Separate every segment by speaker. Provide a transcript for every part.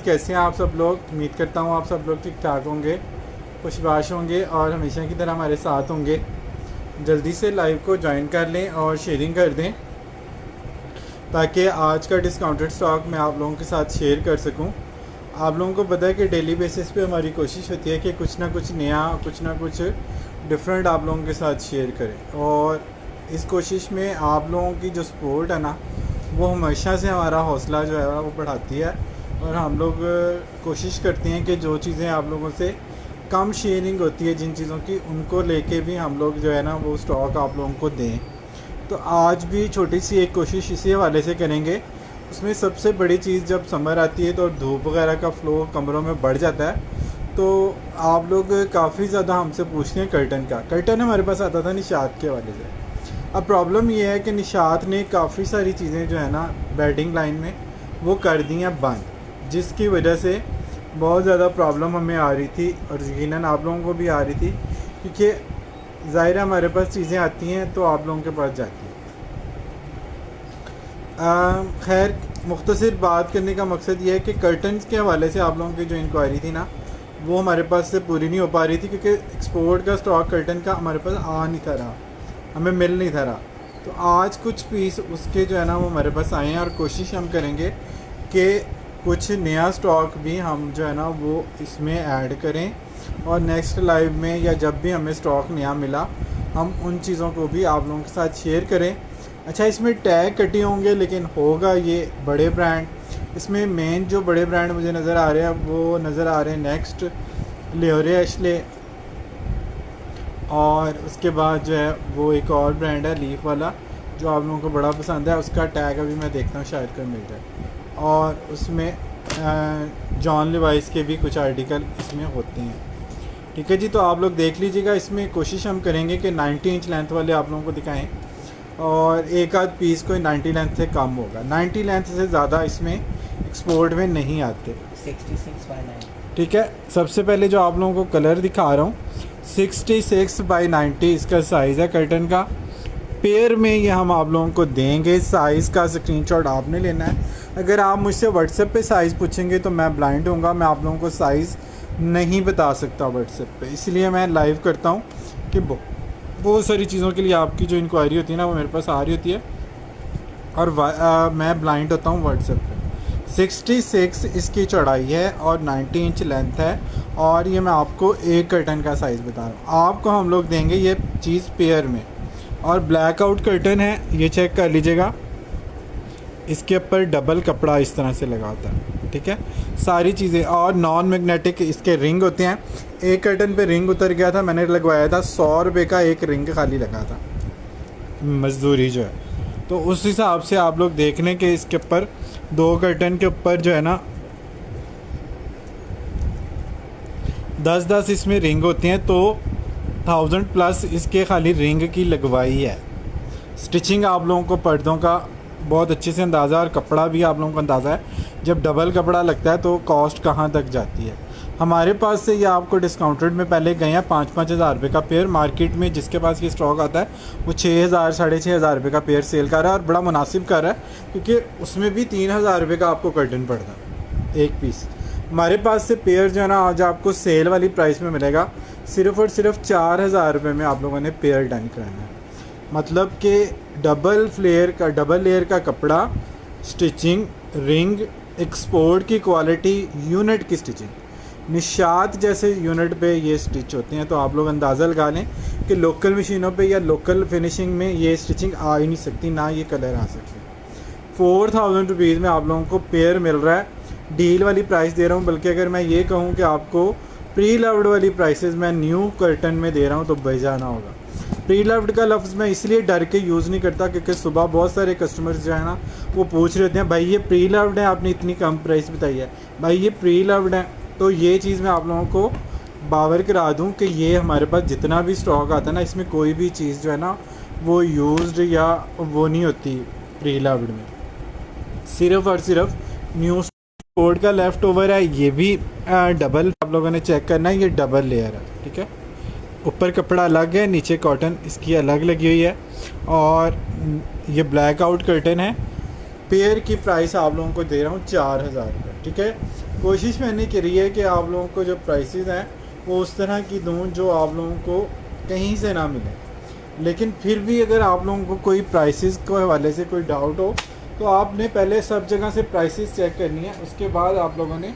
Speaker 1: कैसे हैं आप सब लोग। उम्मीद करता हूँ आप सब लोग ठीक ठाक होंगे, खुशबाश होंगे और हमेशा की तरह हमारे साथ होंगे। जल्दी से लाइव को ज्वाइन कर लें और शेयरिंग कर दें ताकि आज का डिस्काउंटेड स्टॉक मैं आप लोगों के साथ शेयर कर सकूं। आप लोगों को पता है कि डेली बेसिस पे हमारी कोशिश होती है कि कुछ ना कुछ नया, कुछ ना कुछ डिफरेंट आप लोगों के साथ शेयर करें, और इस कोशिश में आप लोगों की जो सपोर्ट है ना, वो हमेशा से हमारा हौसला जो है वो बढ़ाती है। और हम लोग कोशिश करते हैं कि जो चीज़ें आप लोगों से कम शेयरिंग होती है जिन चीज़ों की, उनको लेके भी हम लोग जो है ना वो स्टॉक आप लोगों को दें। तो आज भी छोटी सी एक कोशिश इसी हवाले से करेंगे। उसमें सबसे बड़ी चीज़, जब समर आती है तो धूप वगैरह का फ़्लो कमरों में बढ़ जाता है, तो आप लोग काफ़ी ज़्यादा हमसे पूछते हैं कर्टन का। कर्टन हमारे पास आता था निशात के हवाले से। अब प्रॉब्लम ये है कि निशात ने काफ़ी सारी चीज़ें जो है ना बेडिंग लाइन में वो कर दी हैं बंद, जिसकी वजह से बहुत ज़्यादा प्रॉब्लम हमें आ रही थी और यकीनन आप लोगों को भी आ रही थी, क्योंकि ज़ाहिर है हमारे पास चीज़ें आती हैं तो आप लोगों के पास जाती हैं। खैर, मुख्तसर बात करने का मकसद ये है कि कर्टन्स के हवाले से आप लोगों की जो इंक्वायरी थी ना, वो हमारे पास से पूरी नहीं हो पा रही थी, क्योंकि एक्सपोर्ट का स्टॉक कर्टन का हमारे पास आ नहीं था रहा, हमें मिल नहीं था रहा। तो आज कुछ पीस उसके जो है ना वो हमारे पास आए हैं, और कोशिश हम करेंगे कि कुछ नया स्टॉक भी हम जो है ना वो इसमें ऐड करें, और नेक्स्ट लाइव में या जब भी हमें स्टॉक नया मिला हम उन चीज़ों को भी आप लोगों के साथ शेयर करें। अच्छा, इसमें टैग कटे होंगे लेकिन होगा ये बड़े ब्रांड। इसमें मेन जो बड़े ब्रांड मुझे नज़र आ रहे हैं वो नज़र आ रहे हैं नेक्स्ट, लियोरे एशले, और उसके बाद जो है वो एक और ब्रांड है लीफ वाला जो आप लोगों को बड़ा पसंद है। उसका टैग अभी मैं देखता हूँ शायद कर मिल जाए, और उसमें जॉन लिवाइस के भी कुछ आर्टिकल इसमें होते हैं। ठीक है जी, तो आप लोग देख लीजिएगा। इसमें कोशिश हम करेंगे कि 90 इंच लेंथ वाले आप लोगों को दिखाएं, और एक आध पीस कोई 90 लेंथ से कम होगा। 90 लेंथ से ज़्यादा इसमें एक्सपोर्ट में नहीं आते।
Speaker 2: 66/90।
Speaker 1: ठीक है, सबसे पहले जो आप लोगों को कलर दिखा रहा हूँ 66/90 इसका साइज़ है कर्टन का। पेयर में ये हम आप लोगों को देंगे। साइज़ का स्क्रीनशॉट आपने लेना है। अगर आप मुझसे व्हाट्सएप पे साइज़ पूछेंगे तो मैं ब्लाइंड होऊंगा, मैं आप लोगों को साइज़ नहीं बता सकता व्हाट्सएप पे, इसलिए मैं लाइव करता हूँ कि बहुत सारी चीज़ों के लिए आपकी जो इंक्वायरी होती है ना वो मेरे पास आ रही होती है, और मैं ब्लाइंड होता हूँ व्हाट्सएप पे। 66 इसकी चौड़ाई है और 90 इंच लेंथ है, और ये मैं आपको एक कर्टन का साइज़ बता रहा हूँ। आपको हम लोग देंगे ये चीज़ पेयर में, और ब्लैक आउट कर्टन है, ये चेक कर लीजिएगा। इसके ऊपर डबल कपड़ा इस तरह से लगा होता है। ठीक है, सारी चीज़ें, और नॉन मैग्नेटिक इसके रिंग होते हैं। एक कर्टन पे रिंग उतर गया था, मैंने लगवाया था 100 रुपये का एक रिंग खाली लगा था, मजदूरी जो है। तो उस हिसाब से आप लोग देख लें कि इसके ऊपर दो कर्टन के ऊपर जो है ना 10-10 इसमें रिंग होती हैं, तो 1000 प्लस इसके खाली रिंग की लगवाई है। स्टिचिंग आप लोगों को पर्दों का बहुत अच्छे से अंदाज़ा, और कपड़ा भी आप लोगों को अंदाज़ा है। जब डबल कपड़ा लगता है तो कॉस्ट कहाँ तक जाती है। हमारे पास से ये आपको डिस्काउंटेड में पहले गए हैं 5-5 हज़ार रुपये का पेयर। मार्केट में जिसके पास ये स्टॉक आता है वो 6,000 6,500 रुपये का पेयर सेल कर रहा है, और बड़ा मुनासिब कर रहा है, क्योंकि उसमें भी 3,000 रुपये का आपको कर्टन पड़ता है एक पीस। हमारे पास से पेयर जो है ना आज आपको सेल वाली प्राइस में मिलेगा, सिर्फ़ और सिर्फ 4,000 रुपये में आप लोगों ने पेयर डन कराना है। मतलब कि डबल लेयर का कपड़ा, स्टिचिंग, रिंग, एक्सपोर्ट की क्वालिटी, यूनिट की स्टिचिंग, निशात जैसे यूनिट पे ये स्टिच होते हैं। तो आप लोग अंदाज़ा लगा लें कि लोकल मशीनों पे या लोकल फिनिशिंग में ये स्टिचिंग आ ही नहीं सकती, ना ये कलर आ सकते। 4,000 रुपीज़ में आप लोगों को पेयर मिल रहा है। डील वाली प्राइस दे रहा हूँ, बल्कि अगर मैं ये कहूँ कि आपको प्री लव्ड वाली प्राइसेस मैं न्यू कर्टन में दे रहा हूँ तो बेजाना होगा। प्री लव्ड का लफ्ज़ मैं इसलिए डर के यूज़ नहीं करता, क्योंकि सुबह बहुत सारे कस्टमर्स जो है ना वो पूछ रहे होते हैं, भाई ये प्री लव्ड है, आपने इतनी कम प्राइस बताई है, भाई ये प्री लव्ड है। तो ये चीज़ मैं आप लोगों को बावर करा दूं कि ये हमारे पास जितना भी स्टॉक आता है ना, इसमें कोई भी चीज़ जो है ना वो यूज्ड या वो नहीं होती प्री लव्ड में। सिर्फ़ और सिर्फ न्यू कोड का लेफ़्ट ओवर है। ये भी डबल आप लोगों ने चेक करना है, ये डबल लेयर है। ठीक है, ऊपर कपड़ा अलग है, नीचे कॉटन इसकी अलग लगी हुई है, और ये ब्लैक आउट कर्टन है। पेयर की प्राइस आप लोगों को दे रहा हूँ 4,000 रुपये। ठीक है, कोशिश मैंने करी है कि आप लोगों को जो प्राइसेस हैं वो उस तरह की दूँ जो आप लोगों को कहीं से ना मिले, लेकिन फिर भी अगर आप लोगों को कोई प्राइसेस के हवाले से कोई डाउट हो तो आपने पहले सब जगह से प्राइसेस चेक करनी है, उसके बाद आप लोगों ने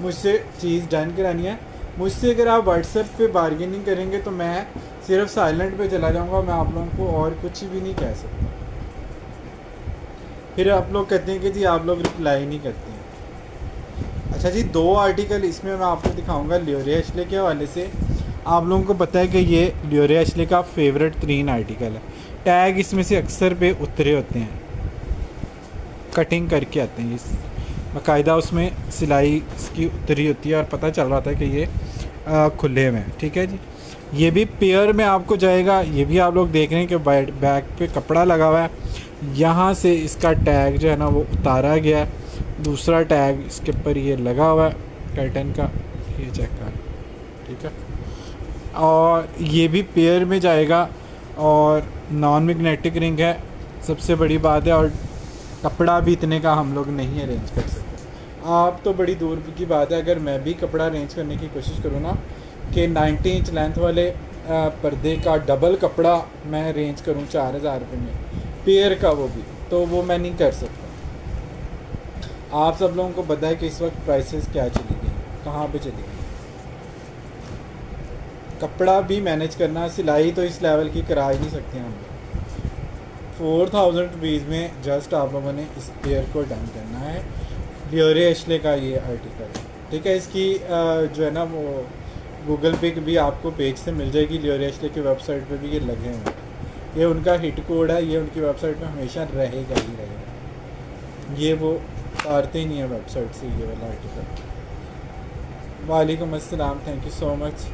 Speaker 1: मुझसे चीज़ डन करानी है। मुझसे अगर आप व्हाट्सएप पे बार्गेनिंग करेंगे तो मैं सिर्फ साइलेंट पे चला जाऊंगा, मैं आप लोगों को और कुछ भी नहीं कह सकता। फिर आप लोग कहते हैं कि जी आप लोग रिप्लाई नहीं करते हैं। अच्छा जी, 2 आर्टिकल इसमें मैं आपको दिखाऊंगा लियोरे एशले के हवाले से। आप लोगों को पता है कि ये लियोरे एशले का फेवरेट 3 आर्टिकल है। टैग इसमें से अक्सर पे उतरे होते हैं, कटिंग करके आते हैं, इस बाकायदा उसमें सिलाई इसकी उतरी होती है और पता चल रहा था कि ये खुले में। ठीक है जी, ये भी पेयर में आपको जाएगा। ये भी आप लोग देख रहे हैं कि बैक पे कपड़ा लगा हुआ है, यहाँ से इसका टैग जो है ना वो उतारा गया है, दूसरा टैग इसके ऊपर ये लगा हुआ है कर्टन का, ये चेक कर। ठीक है, और ये भी पेयर में जाएगा और नॉन मैग्नेटिक रिंग है, सबसे बड़ी बात है। और कपड़ा भी इतने का हम लोग नहीं अरेंज कर सकते। आप तो बड़ी दूर की बात है, अगर मैं भी कपड़ा अरेंज करने की कोशिश करूँ ना कि 90 इंच लेंथ वाले पर्दे का डबल कपड़ा मैं अरेंज करूँ 4000 रुपये में पेयर का, वो भी तो वो मैं नहीं कर सकता। आप सब लोगों को पता है कि इस वक्त प्राइसेस क्या चली गई, कहाँ पे चली गई। कपड़ा भी मैनेज करना, सिलाई तो इस लेवल की करा ही नहीं सकते हम लोग। 4000 रुपीज़ में जस्ट आप लोगों ने इस पेयर को डन करना है। लियोरे एशले का ये आर्टिकल, ठीक है, इसकी जो है ना वो गूगल पे भी आपको पेज से मिल जाएगी। लियोरे एशले की वेबसाइट पे भी ये लगे हुए हैं, ये उनका हिट कोड है, ये उनकी वेबसाइट पे हमेशा रहेगा ही रहेगा। ये वो उतारते ही नहीं है वेबसाइट से ये वाला आर्टिकल। वालेकुम अस्सलाम, thank you so much.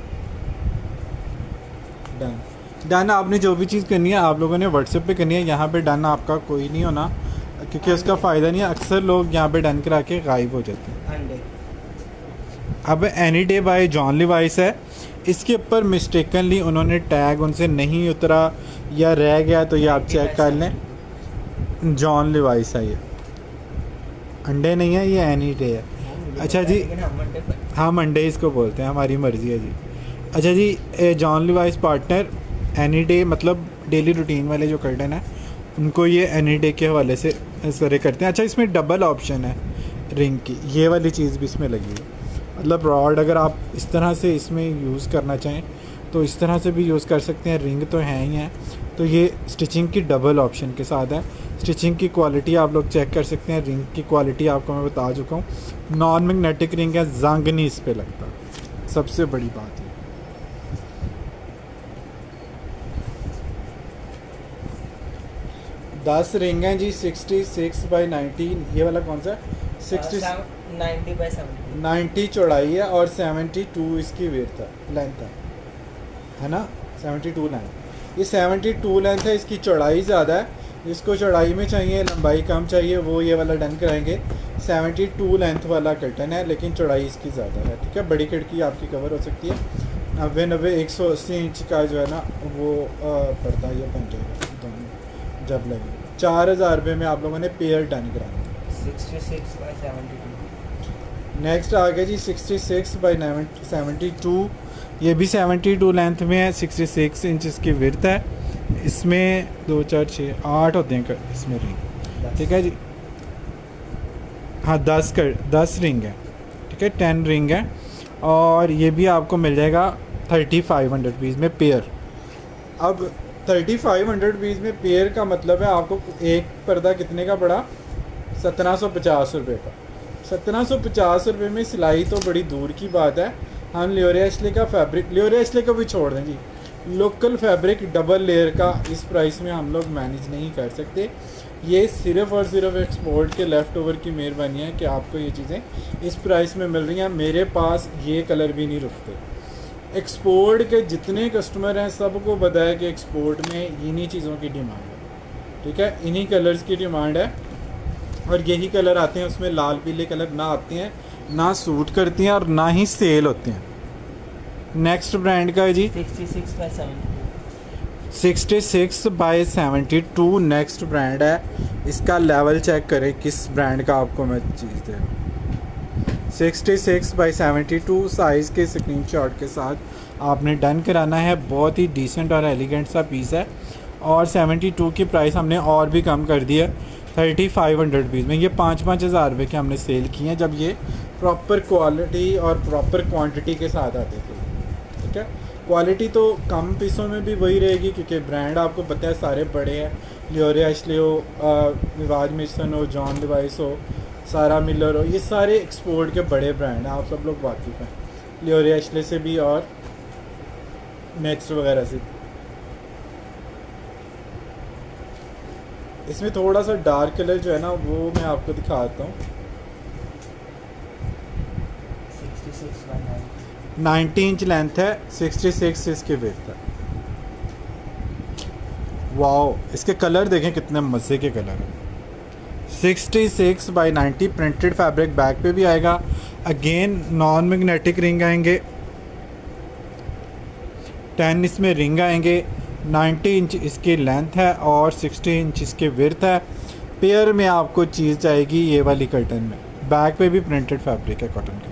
Speaker 1: Done आपने जो भी चीज़ करनी है आप लोगों ने व्हाट्सएप पे करनी है, यहाँ पे डन आपका कोई नहीं होना, क्योंकि उसका फ़ायदा नहीं है। अक्सर लोग यहाँ पे डन करा के गायब हो जाते हैं। अब any day bye John Levi's है, इसके ऊपर मिस्टेकनली उन्होंने टैग उनसे नहीं उतरा या रह गया, तो ये आप चेक कर लें। जॉन लिवाइस है, ये अंडे नहीं है, ये एनी डे है। अच्छा जी, हाँ मंडे इसको बोलते हैं, हमारी मर्ज़ी है जी। अच्छा जी, John Lewis partner any day मतलब डेली रूटीन वाले जो कर्टन है उनको ये एनी डे के हवाले से इस तरह करते हैं। अच्छा, इसमें डबल ऑप्शन है रिंग की, ये वाली चीज़ भी इसमें लगी है। मतलब रॉड अगर आप इस तरह से इसमें यूज़ करना चाहें तो इस तरह से भी यूज़ कर सकते हैं, रिंग तो है ही है। तो ये स्टिचिंग की डबल ऑप्शन के साथ है। स्टिचिंग की क्वालिटी आप लोग चेक कर सकते हैं, रिंग की क्वालिटी आपको मैं बता चुका हूँ। नॉन मैग्नेटिक रिंग है, जंग नहीं इस पर लगता, सबसे बड़ी बात है। दस रिंग हैं जी, 66 बाई 90। ये वाला कौन सा है?
Speaker 2: 90 बाई 70,
Speaker 1: 90 चौड़ाई है और 72 इसकी वेट है, लेंथ है ना, 72 लेंथ। ये 72 लेंथ है, इसकी चौड़ाई ज़्यादा है। जिसको चौड़ाई में चाहिए, लंबाई कम चाहिए, वो ये वाला डन कराएंगे। 72 लेंथ वाला कर्टन है, लेकिन चौड़ाई इसकी ज़्यादा है। ठीक है, बड़ी खिड़की आपकी कवर हो सकती है। 90 180 इंच का जो है ना वो पर्दा ये बन जाएगा दोनों जब लगे। 4000 रुपये में आप लोगों ने पेयर डन कराना।
Speaker 2: 66 बाई 72।
Speaker 1: नेक्स्ट आ गया जी 66 बाई 72। ये भी 72 लेंथ में है, 66 इंच इसकी विड्थ है। इसमें 2 4 6 8 होते हैं इसमें रिंग। ठीक है जी, हाँ 10 रिंग है। ठीक है, 10 रिंग है। और ये भी आपको मिल जाएगा 3500 रुपीज़ में पेयर। अब 3500 रुपीज़ में पेयर का मतलब है आपको एक पर्दा कितने का पड़ा? 1750 रुपये का। 1750 रुपये में सिलाई तो बड़ी दूर की बात है। हम लियोरे एशले का फैब्रिक, लियोरे एशले का भी छोड़ दें जी, लोकल फैब्रिक डबल लेयर का इस प्राइस में हम लोग मैनेज नहीं कर सकते। ये सिर्फ़ और सिर्फ एक्सपोर्ट के लेफ़्ट ओवर की मेहरबानी है कि आपको ये चीज़ें इस प्राइस में मिल रही हैं। मेरे पास ये कलर भी नहीं रुकते। एक्सपोर्ट के जितने कस्टमर हैं सबको पता है कि एक्सपोर्ट में इन्हीं चीज़ों की डिमांड है। ठीक है, इन्हीं कलर्स की डिमांड है और यही कलर आते हैं। उसमें लाल पीले कलर ना आते हैं, ना सूट करती हैं और ना ही सेल होते हैं। नेक्स्ट ब्रांड का है जी
Speaker 2: 66 बाई 72।
Speaker 1: 66 बाई 72 नेक्स्ट ब्रांड है। इसका लेवल चेक करें किस ब्रांड का आपको मैं चीज़ दे रहा हूँ। 66 बाई 72 साइज़ के स्क्रीनशॉट के साथ आपने डन कराना है। बहुत ही डिसेंट और एलिगेंट सा पीस है और 72 की प्राइस हमने और भी कम कर दी है 3500 रुपीज़ में। ये 5-5 हज़ार रुपये के हमने सेल किए हैं जब ये प्रॉपर क्वालिटी और प्रॉपर क्वांटिटी के साथ आते थे। ठीक है, क्वालिटी तो कम पीसों में भी वही रहेगी क्योंकि ब्रांड आपको पता है सारे बड़े हैं। लियोरे एशले हो, विवाज मिशन हो, जॉन डिवाइस हो, सारा मिलर हो, ये सारे एक्सपोर्ट के बड़े ब्रांड हैं, आप सब लोग वाकिफ़ हैं लियोरे एशले से भी और नेक्स्ट वगैरह से। इसमें थोड़ा सा डार्क कलर जो है ना वो मैं आपको दिखाता हूँ।
Speaker 2: 66 by 9.
Speaker 1: 90 इंच लेंथ है, 66 इसके विड्थ है। वाओ, इसके कलर देखें कितने मज़े के कलर हैं। 66 बाई 90 प्रिंटेड फैब्रिक बैक पे भी आएगा। अगेन नॉन मैग्नेटिक रिंग आएंगे, 10 इसमें रिंग आएंगे। 90 इंच इसकी लेंथ है और 60 इंच इसके विड्थ है। पेयर में आपको चीज़ आएगी ये वाली कर्टन में। बैक पे भी प्रिंटेड फैब्रिक है कॉटन का।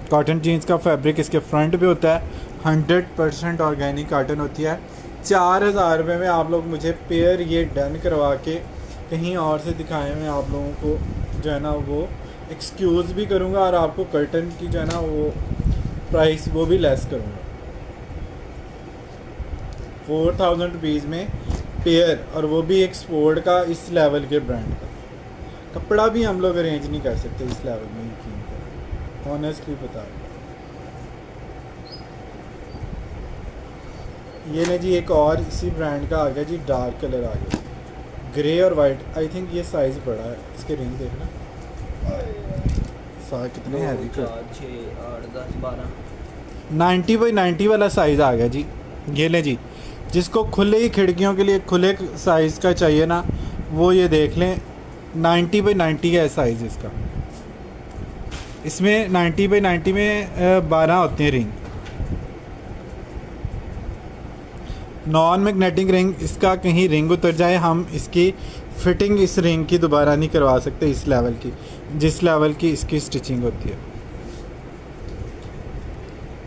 Speaker 1: कॉटन जीन्स का फैब्रिक इसके फ्रंट पे होता है। 100% ऑर्गेनिक कॉटन होती है। 4000 रुपये में आप लोग मुझे पेयर ये डन करवा के कहीं और से दिखाएं, मैं आप लोगों को जो है ना वो एक्सक्यूज़ भी करूँगा और आपको कर्टन की जो है ना वो प्राइस वो भी लेस करूँगा। 4000 रुपीज़ में पेयर, और वो भी एक्सपोर्ट का इस लेवल के ब्रांड का कपड़ा भी हम लोग अरेंज नहीं कर सकते इस लेवल में, यकीन करें, ऑनेस्टली बता रहा हूँ। ये ना जी एक और इसी ब्रांड का आ गया जी, डार्क कलर आ गया, ग्रे और वाइट। आई थिंक ये साइज़ बड़ा है, इसके रिंग देखना साइज कितने हैवी कर
Speaker 2: 6 8 10 12
Speaker 1: 90 बाई 90 वाला साइज़ आ गया जी। ये ले जी, जिसको खुले ही खिड़कियों के लिए खुले साइज़ का चाहिए ना वो ये देख लें, 90 बाई 90 है साइज़ इसका। इसमें 90 बाई 90 में 12 होते हैं रिंग। नॉन मैग्नेटिक रिंग, इसका कहीं रिंग उतर जाए हम इसकी फिटिंग इस रिंग की दोबारा नहीं करवा सकते इस लेवल की, जिस लेवल की इसकी स्टिचिंग होती है।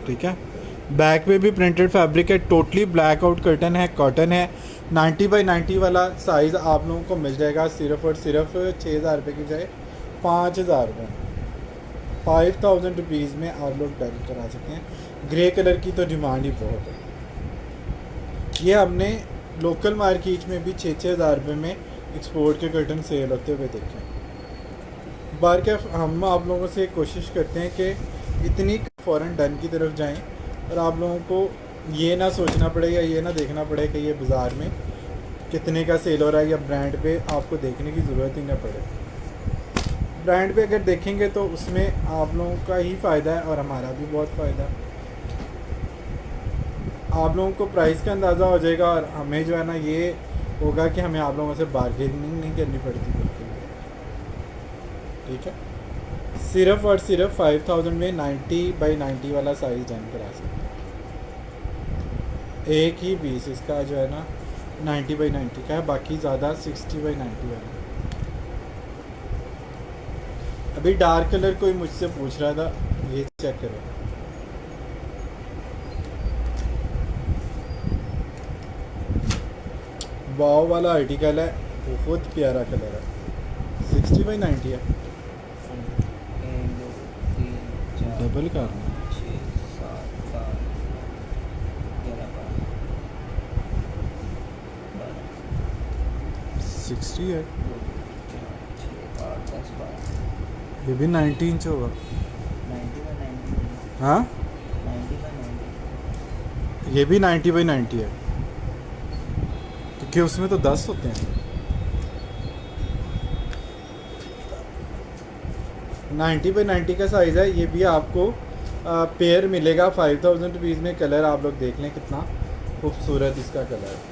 Speaker 1: ठीक है, बैक पे भी प्रिंटेड फैब्रिक है, टोटली ब्लैक आउट कर्टन है, कॉटन है। 90 बाई 90 वाला साइज़ आप लोगों को मिल जाएगा सिर्फ और सिर्फ 6000 रुपये की बजाय 5000 रुपये, 5000 रुपीज़ में आप लोग डन करा सकते हैं। ग्रे कलर की तो डिमांड ही बहुत है। ये हमने लोकल मार्केट में भी 6-6 हज़ार रुपये में एक्सपोर्ट के कर्टन सेल होते हुए देखें। बार क्या हम आप लोगों से कोशिश करते हैं कि इतनी फ़ौरन डन की तरफ जाएं और आप लोगों को ये ना सोचना पड़े या ये ना देखना पड़े कि ये बाज़ार में कितने का सेल हो रहा है, या ब्रांड पे आपको देखने की ज़रूरत ही ना पड़े। ब्रांड पे अगर देखेंगे तो उसमें आप लोगों का ही फ़ायदा है और हमारा भी बहुत फ़ायदा है। आप लोगों को प्राइस का अंदाज़ा हो जाएगा और हमें जो है ना ये होगा कि हमें आप लोगों से बार्गेनिंग नहीं करनी पड़ती बिल्कुल। ठीक है, सिर्फ और सिर्फ 5000 में 90 बाई 90 वाला साइज़ डन करा सकते हैं। एक ही पीस इसका जो है ना 90 बाई 90 का है, बाकी ज़्यादा 60 बाई 90 वाला। अभी डार्क कलर कोई मुझसे पूछ रहा था, ये चेक करो, वाव वाला आर्टिकल है, बहुत प्यारा कलर है। 60 बाई 90 है,
Speaker 2: 1 2 3 4
Speaker 1: डबल करना
Speaker 2: 6 7 8 11 12
Speaker 1: 60 है।
Speaker 2: 2 4 6 8 10 12
Speaker 1: ये भी 90 इंच होगा।
Speaker 2: 90 by 90
Speaker 1: हाँ,
Speaker 2: 90 by 90
Speaker 1: ये भी 90 बाई 90 है क्योंकि उसमें तो 10 होते हैं। 90 बाई 90 का साइज़ है। ये भी आपको पेयर मिलेगा 5000 रुपीज़ में। कलर आप लोग देख लें कितना खूबसूरत इसका कलर है।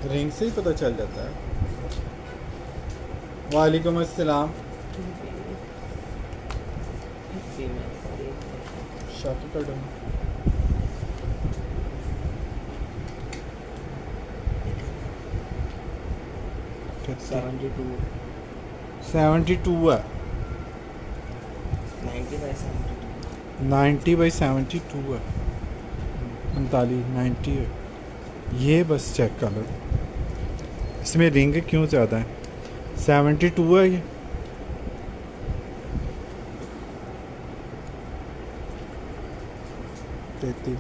Speaker 1: रिंग से ही पता चल जाता है। वालेकुम अस्सलाम। शाकी का डम
Speaker 2: 72
Speaker 1: 72 है,
Speaker 2: 90 बाय 72
Speaker 1: 90/72 है, 39 90 है। ये बस चेक कर लो, इसमें रिंग क्यों ज़्यादा है, 72 है ये। तेती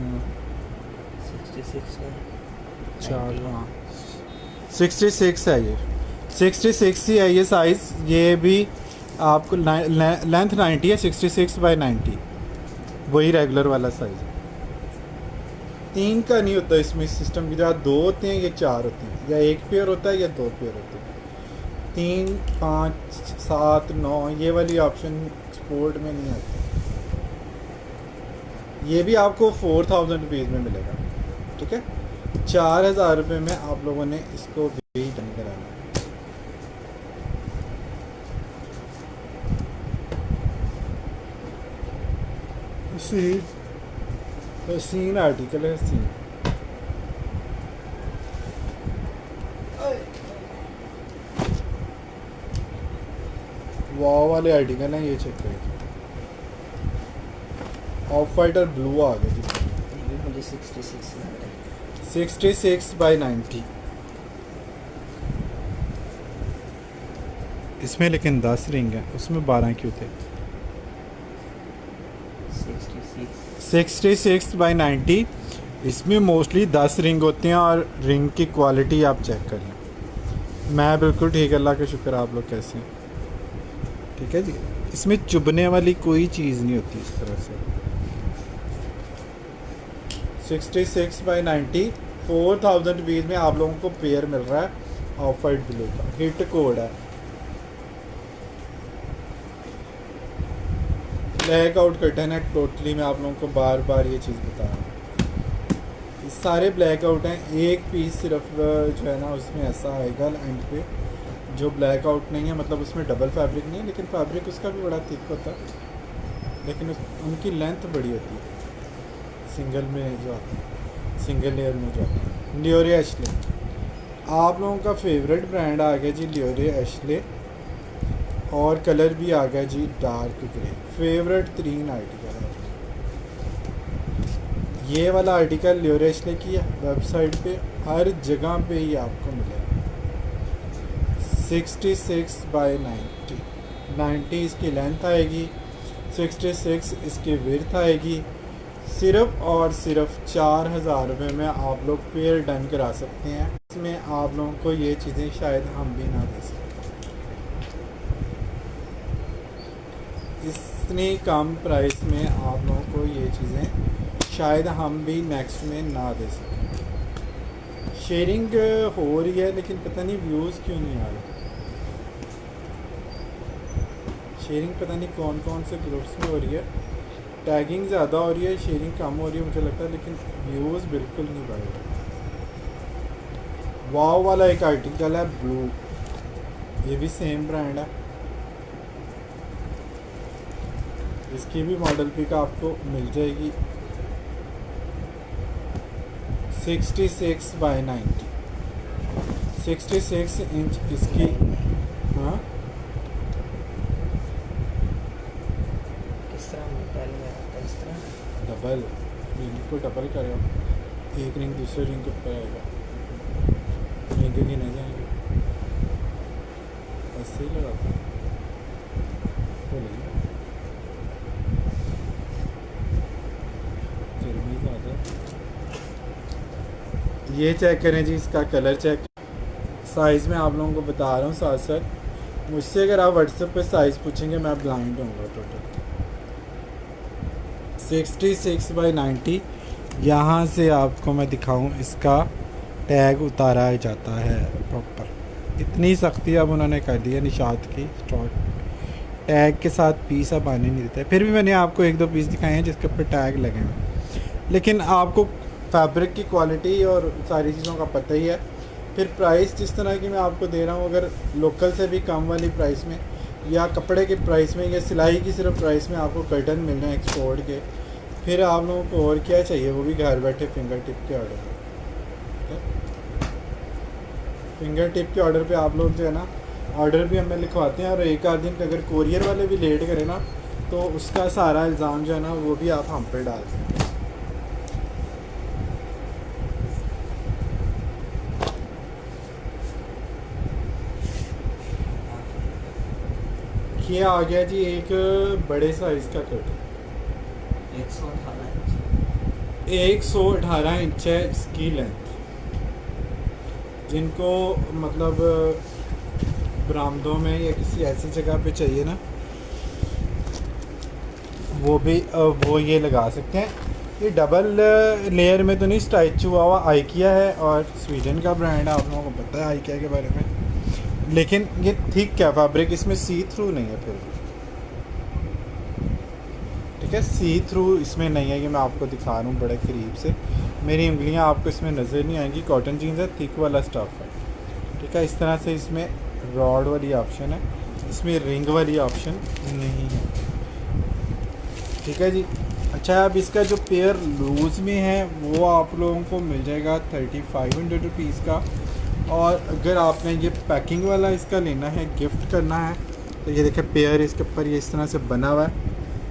Speaker 2: 66 है,
Speaker 1: चार
Speaker 2: 90
Speaker 1: हाँ 66 है ये, 66 ही है ये साइज़। ये भी आपको लेंथ 90 है, 66/90 वही रेगुलर वाला साइज़ है। 3 का नहीं होता इसमें सिस्टम की, जहाँ 2 होते हैं ये 4 होते हैं, या 1 पेयर होता है या 2 पेयर होते हैं। 3 5 7 9 ये वाली ऑप्शन एक्सपोर्ट में नहीं आती। ये भी आपको 4000 रुपीज़ में मिलेगा, ठीक है। 4000 रुपये में आप लोगों ने इसको भी डन कराना है। सीन आर्टिकल है, सीन वाव वाले आर्टिकल हैं, ये चेक करें। ऑफ वाइट और ब्लू आ गए जी।
Speaker 2: ये भी मुझे 66 लग रहा है।
Speaker 1: 66/90 इसमें, लेकिन 10 रिंग है, उसमें 12 क्यों थे।
Speaker 2: 66
Speaker 1: 66/90 इसमें मोस्टली 10 रिंग होते हैं, और रिंग की क्वालिटी आप चेक कर लें। मैं बिल्कुल ठीक, अल्लाह का शुक्र। आप लोग कैसे हैं? ठीक है जी। इसमें चुभने वाली कोई चीज़ नहीं होती इस तरह से। 66/90 4000 रुपीज़ में आप लोगों को पेयर मिल रहा है ऑफ वाइट ब्लू का, हिट कोड है। ब्लैक आउट कर्टन है टोटली, मैं आप लोगों को बार बार ये चीज़ बता रहा हूँ। ये सारे ब्लैक आउट हैं, एक पीस सिर्फ जो है ना उसमें ऐसा आएगा एंड पे जो ब्लैक आउट नहीं है, मतलब उसमें डबल फैब्रिक नहीं है, लेकिन फैब्रिक उसका भी बड़ा थिक होता है, लेकिन उनकी लेंथ बड़ी होती है। सिंगल में जो आता है, सिंगल लेयर में जो आता है। लियोरे एशले आप लोगों का फेवरेट ब्रांड आ गया जी, लियोरे एशले, और कलर भी आ गया जी डार्क ग्रे। फेवरेट 3 आर्टिकल है। ये वाला आर्टिकल लियोरे एशले की वेबसाइट पे हर जगह पे ही आपको मिलेगा। 66/90 90 इसकी लेंथ आएगी, 66 इसकी विड्थ आएगी। सिर्फ और सिर्फ 4000 रुपये में आप लोग पेयर डन करा सकते हैं। इसमें आप लोगों को ये चीज़ें शायद हम भी ना दे सकें, इतनी कम प्राइस में आप लोगों को ये चीज़ें शायद हम भी नेक्स्ट में ना दे सकें। शेयरिंग हो रही है, लेकिन पता नहीं व्यूज़ क्यों नहीं आ रहे। शेयरिंग पता नहीं कौन कौन से ग्रुप्स में हो रही है, टैगिंग ज़्यादा हो रही है, शेयरिंग कम हो रही है मुझे लगता है, लेकिन व्यूज़ बिल्कुल नहीं बढ़ रहे। वाव वाला एक आर्टिकल है ब्लू, ये भी सेम ब्रांड है। इसकी भी मॉडल पिक आपको मिल जाएगी। 66/90 66 इंच इसकी। हाँ
Speaker 2: किस तरह मेटल में आता है, इस तरह
Speaker 1: डबल रिंग को डबल करो, एक रिंग दूसरे रिंग के ऊपर आएगा, रिंग की नहीं जाएंगे, ऐसे ही लगाता है। गर्मी ज़्यादा। ये चेक करें जी, इसका कलर चेक। साइज़ में आप लोगों को बता रहा हूँ साथ साथ। मुझसे अगर आप व्हाट्सएप पे साइज़ पूछेंगे मैं ब्लाइंड होऊंगा टोटल। 66/90 यहाँ से आपको मैं दिखाऊं, इसका टैग उतारा जाता है प्रॉपर। इतनी सख्ती अब उन्होंने कर दी है निशात की, स्टॉक टैग के साथ पीस अब आने नहीं देता है। फिर भी मैंने आपको 1-2 पीस दिखाए हैं जिसके ऊपर टैग लगे हुए, लेकिन आपको फैब्रिक की क्वालिटी और सारी चीज़ों का पता ही है। फिर प्राइस जिस तरह की मैं आपको दे रहा हूँ, अगर लोकल से भी कम वाली प्राइस में या कपड़े के प्राइस में या सिलाई की सिर्फ प्राइस में आपको कर्टन मिल रहे हैं एक्सपोर्ट के, फिर आप लोगों को और क्या चाहिए, वो भी घर बैठे फिंगर टिप के ऑर्डर। फिंगर टिप के ऑर्डर पे आप लोग जो है ना ऑर्डर भी हमें लिखवाते हैं, और एक आध दिन अगर कोरियर वाले भी लेट करें ना तो उसका सारा इल्ज़ाम जो है ना वो भी आप हम पे डाल सकते हैं। ये आ गया जी एक बड़े साइज़ का कर्टन, 118 इंच है इसकी लेंथ। जिनको मतलब बरामदों में या किसी ऐसी जगह पे चाहिए ना वो भी वो ये लगा सकते हैं। ये डबल लेयर में तो नहीं स्टाइच हुआ हुआ, आइकिया है और स्वीडन का ब्रांड है, आप लोगों को पता है आइकिया के बारे में। लेकिन ये थिक है फैब्रिक, इसमें सी थ्रू नहीं है फिर, ठीक है, सी थ्रू इसमें नहीं है। कि मैं आपको दिखा रहा हूँ बड़े करीब से, मेरी उंगलियां आपको इसमें नज़र नहीं आएंगी। कॉटन जीन्स है, थिक वाला स्टफ़ है, ठीक है। इस तरह से इसमें रॉड वाली ऑप्शन है, इसमें रिंग वाली ऑप्शन नहीं है, ठीक है जी। अच्छा, अब इसका जो पेयर लूज़ में है वो आप लोगों को मिल जाएगा 3500 रुपीज़ का। और अगर आपने ये पैकिंग वाला इसका लेना है, गिफ्ट करना है, तो ये देखें पेयर इसके ऊपर ये इस तरह से बना हुआ है।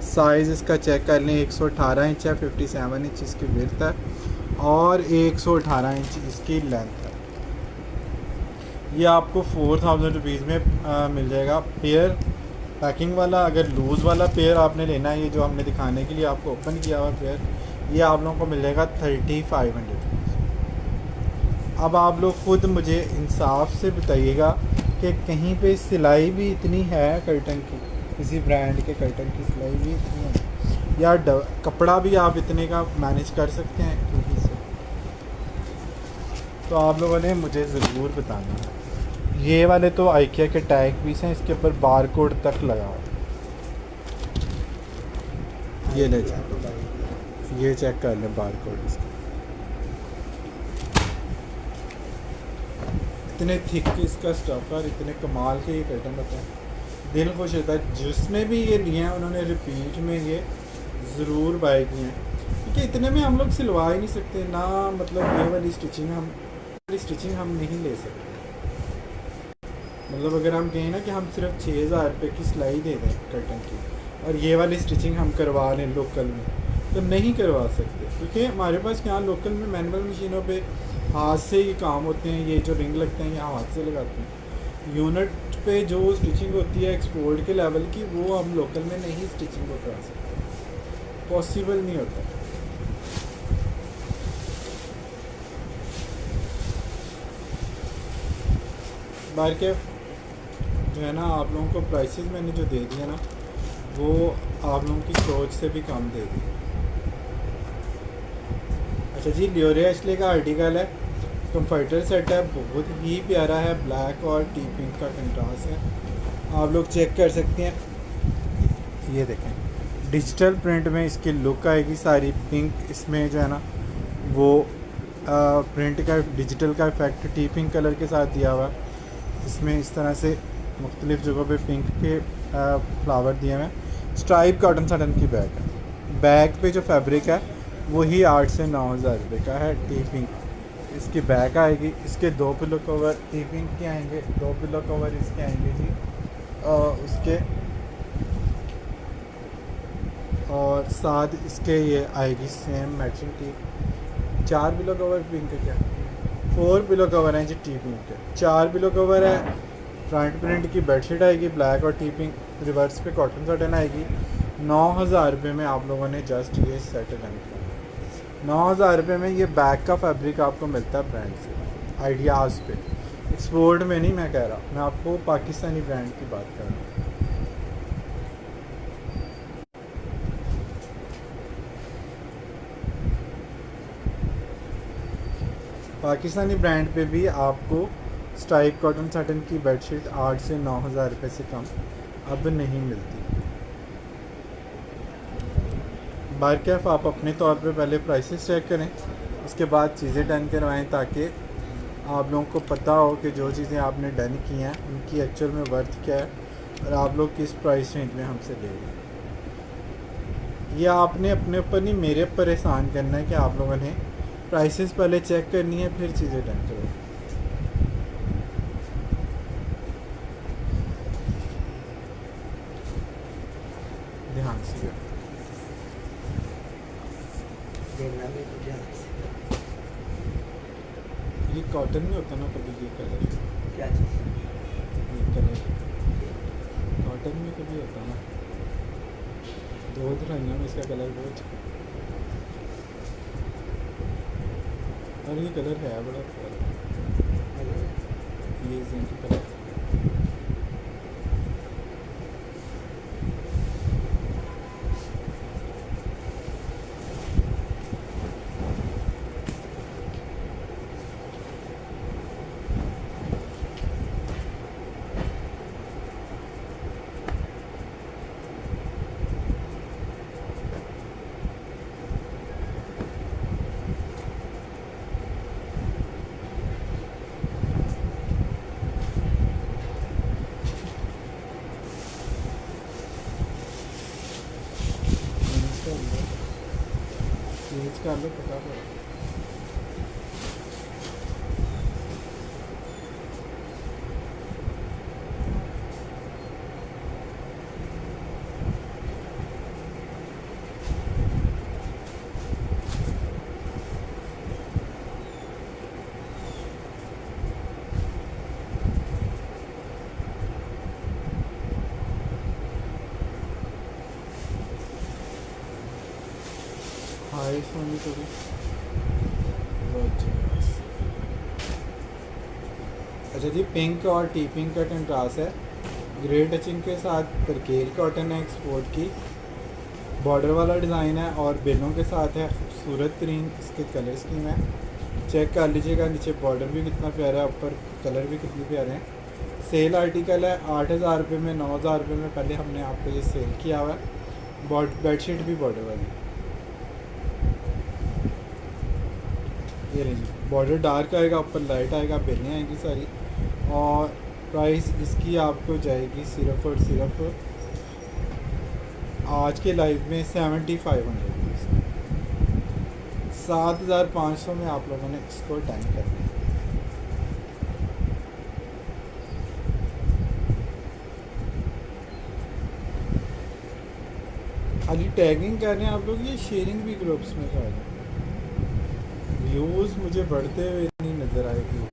Speaker 1: साइज़ इसका चेक कर लें, 118 इंच है, 57 इंच इसकी विड्थ है और 118 इंच इसकी लेंथ है। ये आपको 4000 रुपीज़ में मिल जाएगा पेयर पैकिंग वाला। अगर लूज़ वाला पेयर आपने लेना है, ये जो हमने दिखाने के लिए आपको ओपन किया हुआ पेयर, ये आप लोगों को मिल जाएगा 3500 रुपीज़। अब आप लोग ख़ुद मुझे इंसाफ से बताइएगा कि कहीं पे सिलाई भी इतनी है कर्टन की, किसी ब्रांड के कर्टन की सिलाई भी इतनी है, या कपड़ा भी आप इतने का मैनेज कर सकते हैं कहीं से, तो आप लोगों ने मुझे ज़रूर बताना है। ये वाले तो आइकिया के टैग पीस हैं, इसके ऊपर बार कोड तक लगा हुआ है। ये ले जाए, ये चेक कर लें बार कोड इसका, इतने थिक इसका स्टफ़ है और इतने कमाल के ये कर्टन होते हैं, दिल खुश होता है। जिसने भी ये लिए हैं उन्होंने रिपीट में ये ज़रूर बाय किए हैं, क्योंकि इतने में हम लोग सिलवा ही नहीं सकते ना, मतलब ये वाली स्टिचिंग हम नहीं ले सकते। मतलब अगर हम कहें ना कि हम सिर्फ 6000 रुपये की सिलाई दे दें कर्टन की और ये वाली स्टिचिंग हम करवा लें लोकल में, तो नहीं करवा सकते, क्योंकि हमारे पास यहाँ लोकल में मैनुअल मशीनों पे हाथ से ही काम होते हैं। ये जो रिंग लगते हैं ये हाथ से लगाते हैं। यूनिट पे जो स्टिचिंग होती है एक्सपोर्ट के लेवल की, वो हम लोकल में नहीं स्टिचिंग को करा सकते, पॉसिबल नहीं होता। बार के जो है ना आप लोगों को प्राइसेस मैंने जो दे दिया ना वो आप लोगों की सोच से भी कम दे दी। अच्छा जी, लियोरे एशले का आर्टिकल है, कंफर्टर सेट है, बहुत ही प्यारा है, ब्लैक और टी पिंक का कंट्रास्ट है, आप लोग चेक कर सकते हैं। ये देखें डिजिटल प्रिंट में इसकी लुक आएगी सारी, पिंक इसमें जो है ना वो प्रिंट का डिजिटल का इफेक्ट टी पिंक कलर के साथ दिया हुआ है। इसमें इस तरह से मुख्तलिफ़ जगहों पे पिंक के फ्लावर दिए हुए हैं। स्ट्राइप कॉटन साटन की बैग है, बैग पे जो फैब्रिक है वही 8 से 9000 रुपये का है। टी पिंक इसकी बैग आएगी, इसके 2 पिलो कवर टी पिंक के आएंगे, 2 पिलो कवर इसके आएंगे जी उसके, और साथ इसके ये आएगी same matching T. 4 pillow cover pink के क्या 4 पिलो कवर हैं जी टी पिंक के, 4 पिलो कवर है। फ्रंट प्रिंट की बेडशीट आएगी ब्लैक और टी पिंक, रिवर्स पे कॉटन साटन आएगी। 9000 रुपये में आप लोगों ने जस्ट ये सेट डन किया। 9000 रुपये में ये बैग का फैब्रिक आपको मिलता है ब्रांड से, आइडियाज़ पे, एक्सपोर्ट में नहीं मैं कह रहा, मैं आपको पाकिस्तानी ब्रांड की बात कर रहा हूँ। पाकिस्तानी ब्रांड पे भी आपको स्ट्राइप कॉटन साटन की बेडशीट 8 से 9000 रुपये से कम अब नहीं मिलती। बार कैफ आप अपने तौर पे पहले प्राइसेस चेक करें, उसके बाद चीज़ें डन करवाएं, ताकि आप लोगों को पता हो कि जो चीज़ें आपने डन की हैं उनकी एक्चुअल में वर्थ क्या है और आप लोग किस प्राइस रेंज में हमसे ले रहे हैं। ये आपने अपने ऊपर नहीं मेरे ऊपर एहसान करना है कि आप लोगों ने प्राइसेस पहले चेक करनी है, फिर चीज़ें डन करो। ये कॉटन में होता ना कभी ये कलर,
Speaker 2: क्या चीज़?
Speaker 1: ये कलर कॉटन में कभी होता ना, दो धराइयों में इसका कलर बहुत अच्छा। और ये कलर है बड़ा प्यारा, ये जिंक कलर। चेंज कर लो फटाफट। हाँ इसमें भी थोड़ी Gorgeous। अच्छा जी, पिंक और टी पिंक का कंट्रास्ट है, ग्रे टचिंग के साथ परकेल कॉटन है एक्सपोर्ट की, बॉर्डर वाला डिज़ाइन है और बेलों के साथ है, खूबसूरत तरीन इसके कलर स्कीम है। चेक कर लीजिएगा, नीचे बॉर्डर भी कितना प्यारा है, ऊपर कलर भी कितने प्यारे हैं। सेल आर्टिकल है 8,000 रुपये में, 9,000 रुपये में पहले हमने आपको ये सेल किया हुआ है। बेडशीट भी बॉर्डर वाली, ये लीजिए, बॉर्डर डार्क आएगा, ऊपर लाइट आएगा, बेलें आएंगी सारी। और प्राइस इसकी आपको जाएगी सिर्फ और सिर्फ आज के लाइव में 7,500 रुपीज़, 7,500 में आप लोगों ने इसको टाइम करना है। खाली टैगिंग कर रहे हैं आप लोग, ये शेयरिंग भी ग्रुप्स में कर रहे हैं। व्यूज़ मुझे बढ़ते हुए नहीं नज़र आएगी।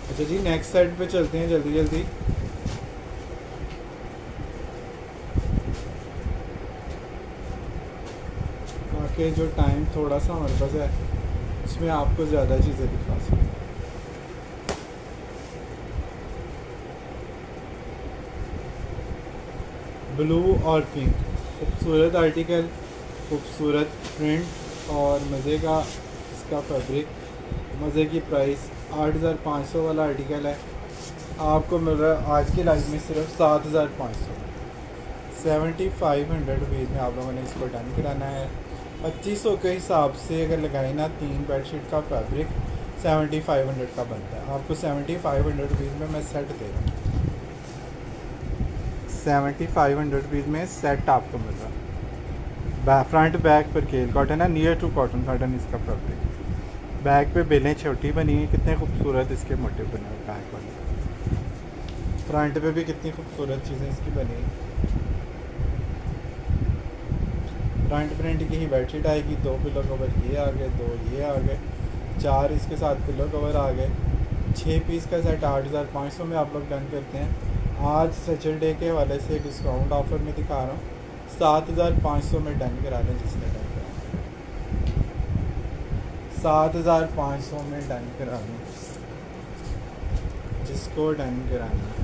Speaker 1: अच्छा जी, नेक्स्ट साइड पे चलते हैं जल्दी जल्दी। ताकि जो टाइम थोड़ा सा हमारे पास है उसमें आपको ज़्यादा चीज़ें दिखा सकें। ब्लू और पिंक, खूबसूरत आर्टिकल, खूबसूरत प्रिंट और मज़े का इसका फैब्रिक, मज़े की प्राइस। 8,500 वाला आर्टिकल है, आपको मिल रहा है आज के लाइव में सिर्फ 7,500, 7,500 रुपीज़ में आप लोगों ने इसको डन कराना है। 2,500 के हिसाब से अगर लगाए ना, 3 बेडशीट का फैब्रिक 7,500 का बनता है। आपको 7,500 रुपीज़ में मैं सेट दे रहा हूँ, 7,500 रुपीज़ में सेट आपको मिल रहा है। फ्रंट बैक पर केल कॉटन है, नियर टू कॉटन पैटर्न इसका फैब्रिक। बैक पे बेलें छोटी बनी हैं, कितने खूबसूरत इसके मोटिव बने हुए बैक वाले। फ्रंट पे भी कितनी खूबसूरत चीज़ें इसकी बनी हैं। फ्रंट प्रिंट की ही बेडशीट आएगी, 2 पिलो कवर ये आ गए, 2 ये आ गए, 4 इसके साथ पिलो कवर आ गए। 6 पीस का सेट 8,500 में आप लोग डन करते हैं। आज सैटरडे के हवाले से डिस्काउंट ऑफर में दिखा रहा हूँ, 7,500 में डन करा लें जिसने डन करा, 7,500 में डन करा लें जिसको डन कराना है।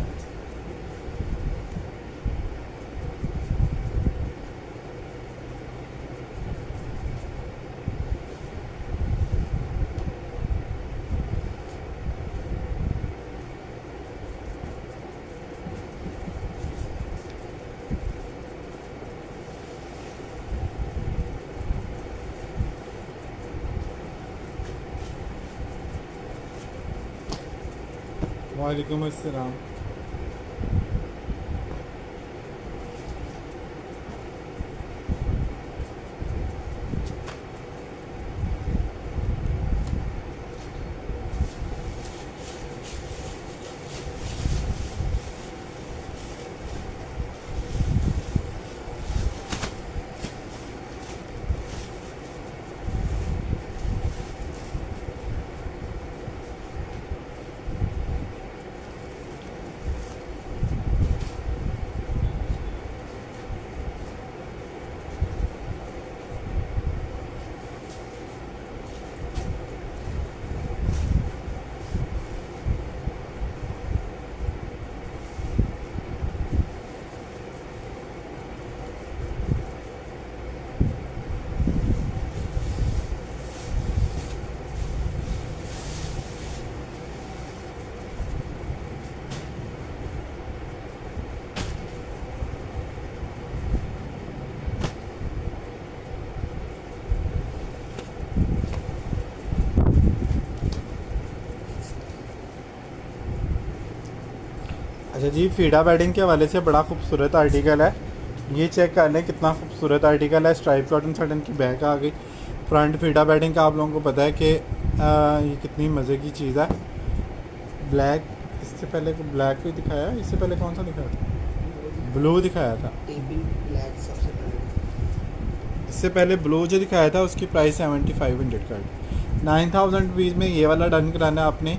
Speaker 1: वालेकुम अस्सलाम। अच्छा जी, फीडा बेडिंग के हवाले से बड़ा खूबसूरत आर्टिकल है। ये चेक कर लें कितना खूबसूरत आर्टिकल है। स्ट्राइप कॉटन सटन की बैक आ गई। फ्रंट फीडा बेडिंग का आप लोगों को पता है कि ये कितनी मज़े की चीज़ है। ब्लैक, इससे पहले को ब्लैक भी दिखाया, इससे पहले कौन सा दिखाया था? ब्लू दिखाया था।
Speaker 2: टेबिल ब्लैक सबसे पहले।
Speaker 1: इससे पहले ब्लू जो दिखाया था उसकी प्राइस 7500 का 9000 रुपीज़ में ये वाला डन कराना है आपने।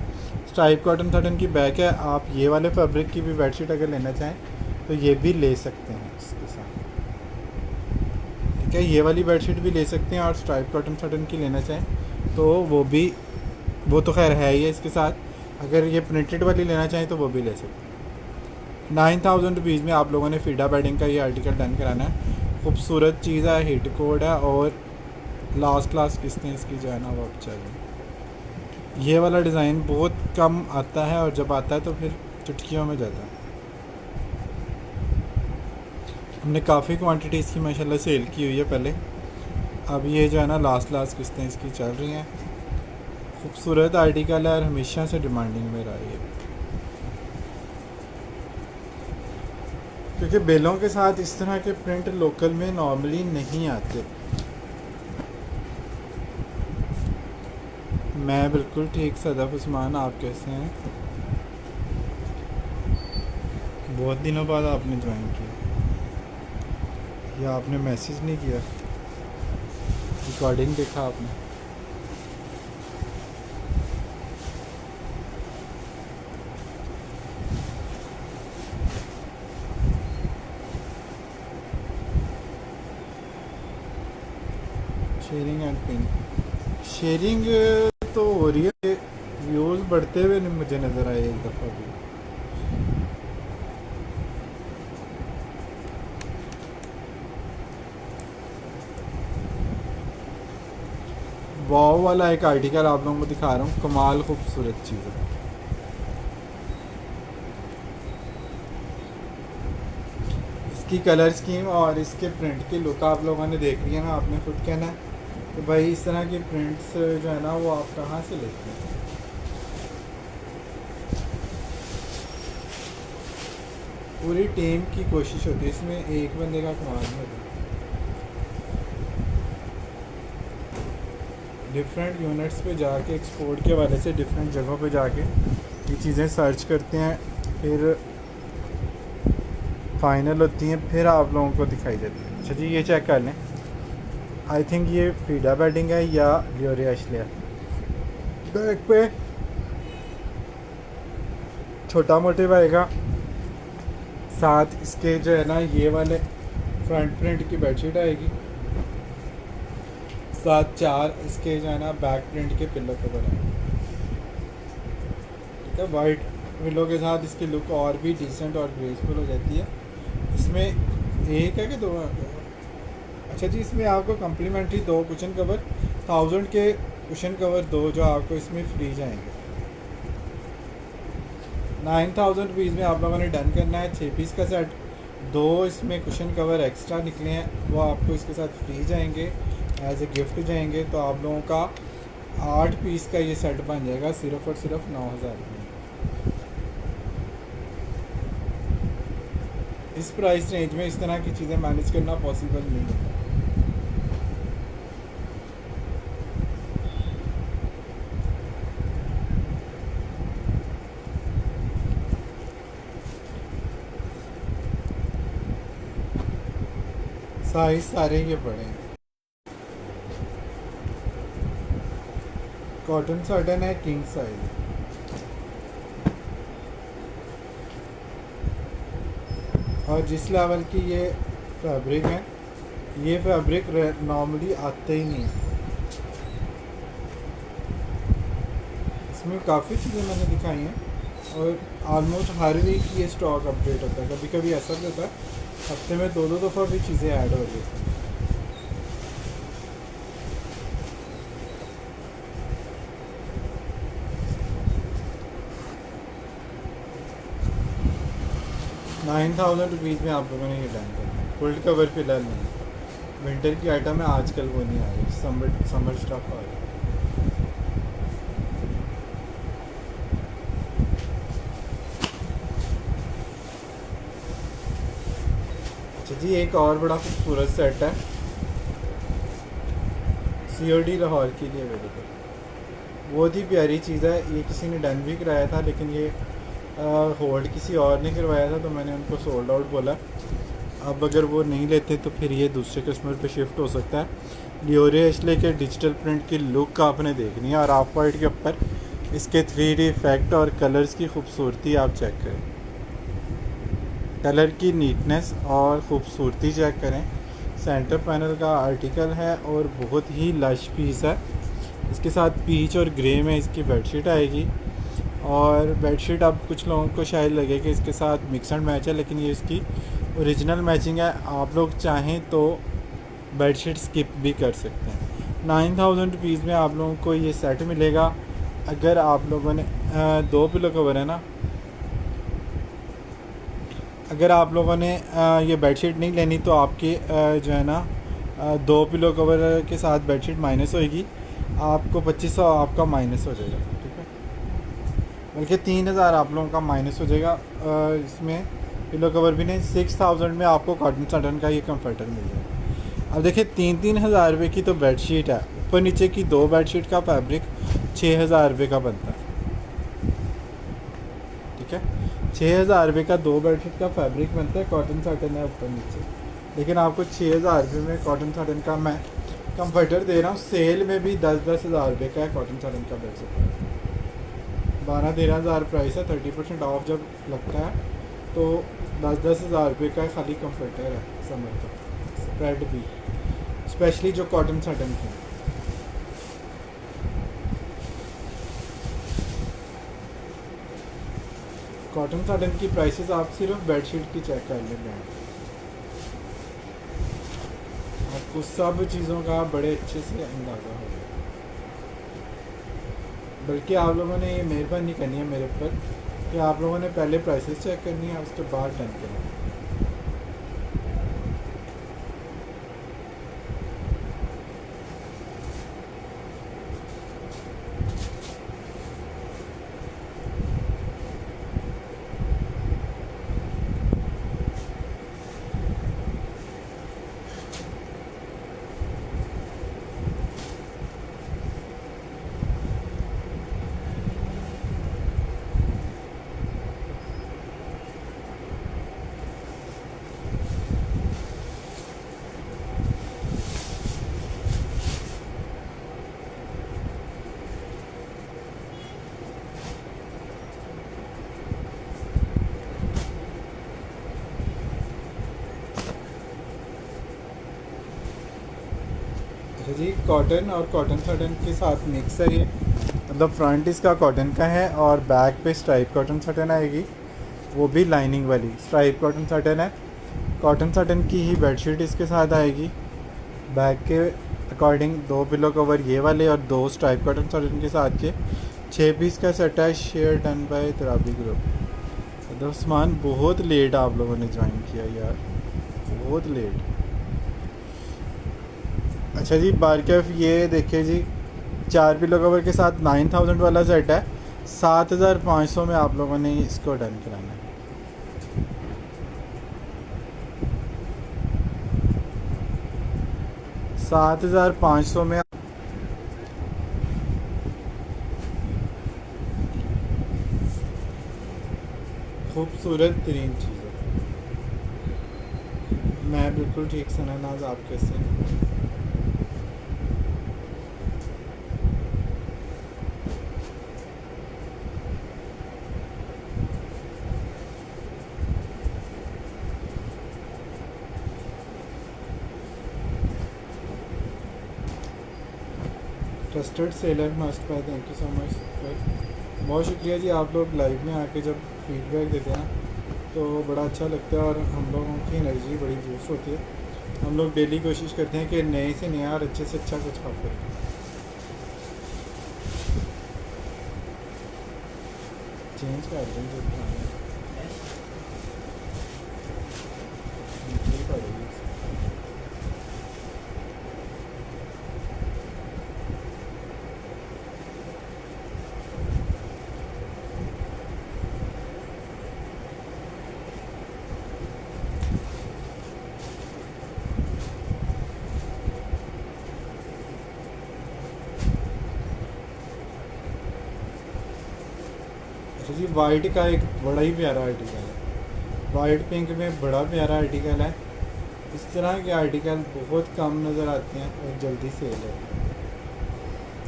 Speaker 1: स्ट्राइप कॉटन सटन की बैक है। आप ये वाले फैब्रिक की भी बेडशीट अगर लेना चाहें तो ये भी ले सकते हैं इसके साथ, ठीक है। ये वाली बेडशीट भी ले सकते हैं और स्ट्राइप कॉटन सटन की लेना चाहें तो वो तो खैर है ही है इसके साथ। अगर ये प्रिंटेड वाली लेना चाहें तो वो भी ले सकते हैं। 9000 रुपीज़ में आप लोगों ने फीडा बेडिंग का ये आर्टिकल डन कराना है। खूबसूरत चीज़ है, हिट कोड है और लास्ट क्लास किस्तें इसकी जो है ना वो अब चाहिए। ये वाला डिज़ाइन बहुत कम आता है और जब आता है तो फिर चुटकियों में जाता है। हमने काफ़ी क्वांटिटी इसकी माशाल्लाह सेल की हुई है पहले। अब ये जो है ना लास्ट किस्तें इसकी चल रही हैं। खूबसूरत आर्टिकल है और हमेशा से डिमांडिंग में रहा है, क्योंकि बेलों के साथ इस तरह के प्रिंट लोकल में नॉर्मली नहीं आते। मैं बिल्कुल ठीक, सदफ उस्मान, आप कैसे हैं? बहुत दिनों बाद आपने ज्वाइन किया या आपने मैसेज नहीं किया? रिकॉर्डिंग देखा आपने? शेयरिंग एंड पिन, शेयरिंग तो हो रही है, व्यूज़ बढ़ते हुए मुझे नज़र आए एक दफ़ा भी। वाव वाला एक आर्टिकल आप लोगों को दिखा रहा हूँ, कमाल खूबसूरत चीज़ है। इसकी कलर स्कीम और इसके प्रिंट की लुक आप लोगों ने देख लिया ना। आपने खुद कहना है तो भाई इस तरह के प्रिंट्स जो है ना वो आप कहाँ से लेते हैं? पूरी टीम की कोशिश होती है, इसमें एक बंदे का कमाल नहीं होता। डिफरेंट यूनिट्स पे जाके एक्सपोर्ट के हवाले से डिफरेंट जगहों पे जाके ये चीज़ें सर्च करते हैं, फिर फाइनल होती हैं, फिर आप लोगों को दिखाई देती है। अच्छा जी, ये चेक कर लें। आई थिंक ये फीडा बेडिंग है या लियोरे एशले। बैक पे छोटा मोटिव आएगा, साथ इसके जो है ना ये वाले फ्रंट प्रिंट की बेडशीट आएगी, साथ 4 इसके जो है ना बैक प्रिंट के पिल्लो कवर आएंगे, ठीक है। वाइट पिल्लो के साथ इसकी लुक और भी डिसेंट और ग्रेसफुल हो जाती है। इसमें एक है कि दो है? अच्छा जी, इसमें आपको कम्प्लीमेंट्री 2 कुशन कवर, 1000 के कुशन कवर 2 जो आपको इसमें फ्री जाएंगे। 9000 रुपीज़ में आप लोगों ने डन करना है। 6 पीस का सेट, 2 इसमें कुशन कवर एक्स्ट्रा निकले हैं वो आपको इसके साथ फ्री जाएंगे, एज ए गिफ्ट जाएंगे। तो आप लोगों का 8 पीस का ये सेट बन जाएगा सिर्फ़ और सिर्फ 9000 रुपये। इस प्राइस रेंज में इस तरह की चीज़ें मैनेज करना पॉसिबल नहीं होता। साइज सारे ये बड़े हैं। कॉटन साटन है, किंग साइज। और जिस लेवल की ये फैब्रिक है, ये फैब्रिक नॉर्मली आते ही नहीं है। इसमें काफ़ी चीज़ें मैंने दिखाई हैं और ऑलमोस्ट हर वीक ये स्टॉक अपडेट होता है। कभी कभी ऐसा भी होता है हफ्ते में दो दफ़ा भी चीज़ें ऐड हो रही हैं। ₹9,000 में आप लोगों ने ये डन करना है। फुल कवर फिलहाल नहीं, विंटर की आइटम है आजकल, वो नहीं आ रही। समर स्टफ आ रही है। अच्छा जी, एक और बड़ा खूबसूरत सेट है, COD लाहौर के लिए अवेलेबल। बहुत ही प्यारी चीज़ है। ये किसी ने डन भी कराया था, लेकिन ये होल्ड किसी और ने करवाया था, तो मैंने उनको सोल्ड आउट बोला। अब अगर वो नहीं लेते तो फिर ये दूसरे कस्टमर पे शिफ्ट हो सकता है। लियोरे एशले के डिजिटल प्रिंट की लुक आपने देखनी है, और ऑफ वाइट के ऊपर इसके 3D इफेक्ट और कलर्स की खूबसूरती आप चेक करें। कलर की नीटनेस और ख़ूबसूरती चेक करें। सेंटर पैनल का आर्टिकल है और बहुत ही लश पीस है। इसके साथ पीच और ग्रे में इसकी बेडशीट आएगी, और बेडशीट अब कुछ लोगों को शायद लगे कि इसके साथ मिक्स एंड मैच है, लेकिन ये इसकी ओरिजिनल मैचिंग है। आप लोग चाहें तो बेडशीट स्किप भी कर सकते हैं। ₹9,000 में आप लोगों को ये सेट मिलेगा। अगर आप लोगों ने 2 पिलो कवर है ना, अगर आप लोगों ने ये बेडशीट नहीं लेनी तो आपके जो है ना 2 पिलो कवर के साथ बेडशीट माइनस होएगी, आपको 2500 आपका माइनस हो जाएगा, ठीक है। बल्कि 3000 आप लोगों का माइनस हो जाएगा। इसमें पिलो कवर भी नहीं। 6000 में आपको कॉटन साटन का ये कंफर्टर मिल जाएगा। अब देखिए 3,000 की तो बेडशीट है, ऊपर नीचे की 2 बेडशीट का फैब्रिक ₹6,000 का बनता है, ठीक है। ₹6,000 का 2 बेडशीट का फैब्रिक बनता है। कॉटन साटन है ऊपर नीचे, लेकिन आपको ₹6,000 में कॉटन साटन का मैं कंफर्टर दे रहा हूँ। सेल में भी 10-10 हज़ार रुपये का है कॉटन साटन का बेडशीट। 12-13 हज़ार प्राइस है। 30% ऑफ जब लगता है तो 10-10 हज़ार रुपये का खाली कंफर्टर है समर का। स्प्रेड भी स्पेशली जो कॉटन साटन की। कॉटन साटन की प्राइसेस आप सिर्फ बेडशीट की चेक कर लेंगे, आपको सब चीज़ों का बड़े अच्छे से अंदाज़ा होगा। बल्कि आप लोगों ने ये मेहरबानी करनी है मेरे ऊपर कि आप लोगों ने पहले प्राइसेस चेक करनी है, उसके बाद डन करना है। अच्छा जी, कॉटन और कॉटन साटन के साथ मिक्स है ये, मतलब फ्रंट इसका कॉटन का है और बैक पे स्ट्राइप कॉटन साटन आएगी, वो भी लाइनिंग वाली स्ट्राइप कॉटन साटन है। कॉटन साटन की ही बेडशीट इसके साथ आएगी। बैक के अकॉर्डिंग 2 पिलो कवर ये वाले और 2 स्ट्राइप कॉटन साटन के साथ के 6 पीस का सेट है। शेयर डन बाय तराबी ग्रुप। दोस्तमान बहुत लेट आप लोगों ने ज्वाइन किया यार, बहुत लेट। अच्छा जी, बारकेफ ये देखिए जी, 4 पिलो कवर के साथ 9000 वाला सेट है। 7500 में आप लोगों ने इसको डन कराना है। 7,500 में खूबसूरत तरीन चीज़ है। मैं बिल्कुल ठीक सुना नाज, आप कैसे हैं? Trusted seller must buy, thank you so much. बहुत शुक्रिया जी, आप लोग लाइव में आके जब फीडबैक देते हैं तो बड़ा अच्छा लगता है और हम लोगों की एनर्जी बड़ी बूस्ट होती है। हम लोग डेली कोशिश करते हैं कि नए से नया और अच्छे से अच्छा कुछ आप करें। चेंज कर दें जो पुराने पड़ेगी। अच्छा जी, वाइट का एक बड़ा ही प्यारा आर्टिकल है। वाइट पिंक में बड़ा प्यारा आर्टिकल है। इस तरह के आर्टिकल बहुत कम नज़र आते हैं और जल्दी सेल है।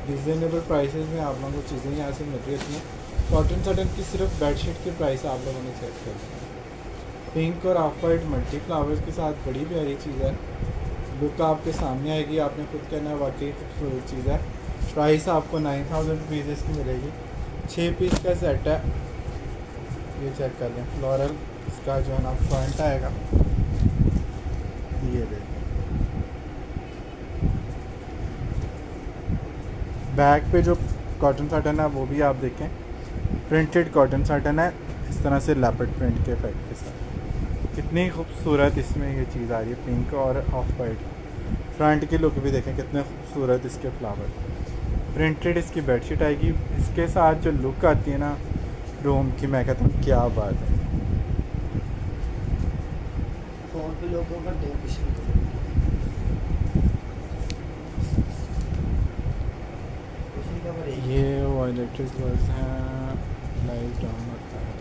Speaker 1: रिजनेबल प्राइसेस में आप लोगों को चीज़ें यहाँ से मिल रही हैं। कॉटन सटन की सिर्फ बेडशीट के प्राइस आप लोगों ने चेक कर दिए। पिंक और ऑफ वाइट मल्टी फ्लावर्स के साथ बड़ी प्यारी चीज़ है। लुक आपके सामने आएगी, आपने खुद कहना है वाकई खूबसूरत चीज़ है। प्राइस आपको 9,000 रुपीज़ इसकी मिलेगी। 6 पीस का सेट है। ये चेक कर लें, फ्लोरल इसका जो है ना फ्रंट आएगा, ये देखें। बैक पे जो कॉटन साटन है वो भी आप देखें, प्रिंटेड कॉटन साटन है इस तरह से लेपर्ड प्रिंट के इफेक्ट के साथ। कितनी खूबसूरत इसमें ये चीज़ आ रही है, पिंक और ऑफ वाइट। फ्रंट की लुक भी देखें, कितने खूबसूरत इसके फ्लावर। प्रिंटेड इसकी बेडशीट आएगी। इसके साथ जो लुक आती है ना रूम की, मैं कहता हूँ क्या बात है।
Speaker 2: फोन पे लोगों का दो किस्म
Speaker 1: ये वो इलेक्ट्रिक बल्ब हैं, लाइट डाउन होता है।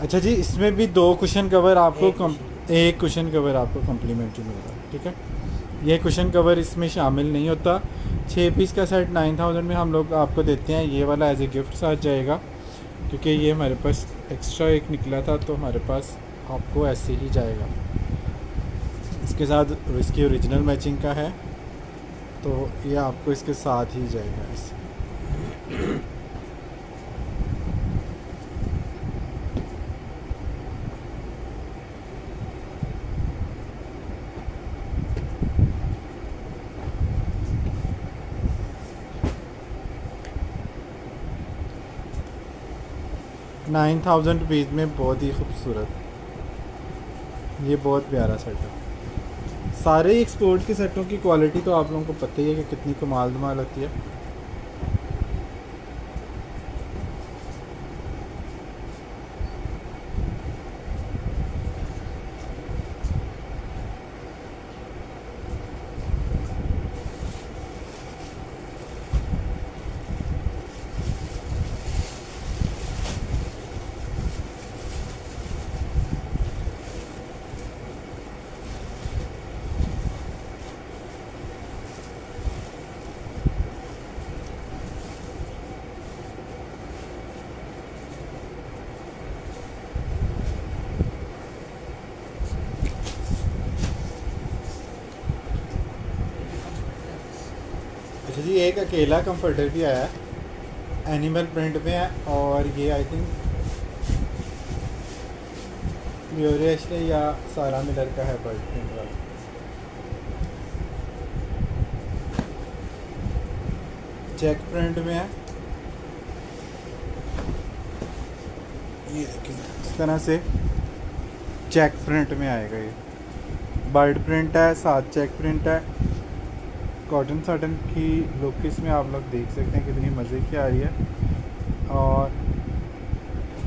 Speaker 1: अच्छा जी, इसमें भी 2 कुशन कवर आपको एक कुशन कवर आपको कम्प्लीमेंट्री मिलेगा, ठीक है। ये कुशन कवर इसमें शामिल नहीं होता। 6 पीस का सेट 9,000 में हम लोग आपको देते हैं। ये वाला एज ए गिफ्ट साथ जाएगा, क्योंकि ये हमारे पास एक्स्ट्रा एक निकला था तो हमारे पास आपको ऐसे ही जाएगा। इसके साथ इसकी ओरिजिनल मैचिंग का है तो ये आपको इसके साथ ही जाएगा ऐसे। ₹9,000 में बहुत ही खूबसूरत, ये बहुत प्यारा सेट है। सारे एक्सपोर्ट के सेटों की क्वालिटी तो आप लोगों को पता ही है कि कितनी कमाल धमाल होती है। अच्छा जी, एक अकेला कंफर्टर भी आया है, एनिमल प्रिंट में है और ये आई थिंक म्यूरेशले या सारा मिलर का है बर्ड प्रिंट वाला। चेक प्रिंट में है, ये देखिए इस तरह से चेक प्रिंट में आएगा। ये बर्ड प्रिंट है, साथ चेक प्रिंट है। कॉटन साटन की लुक इसमें आप लोग देख सकते हैं कितनी मज़े की आ रही है। और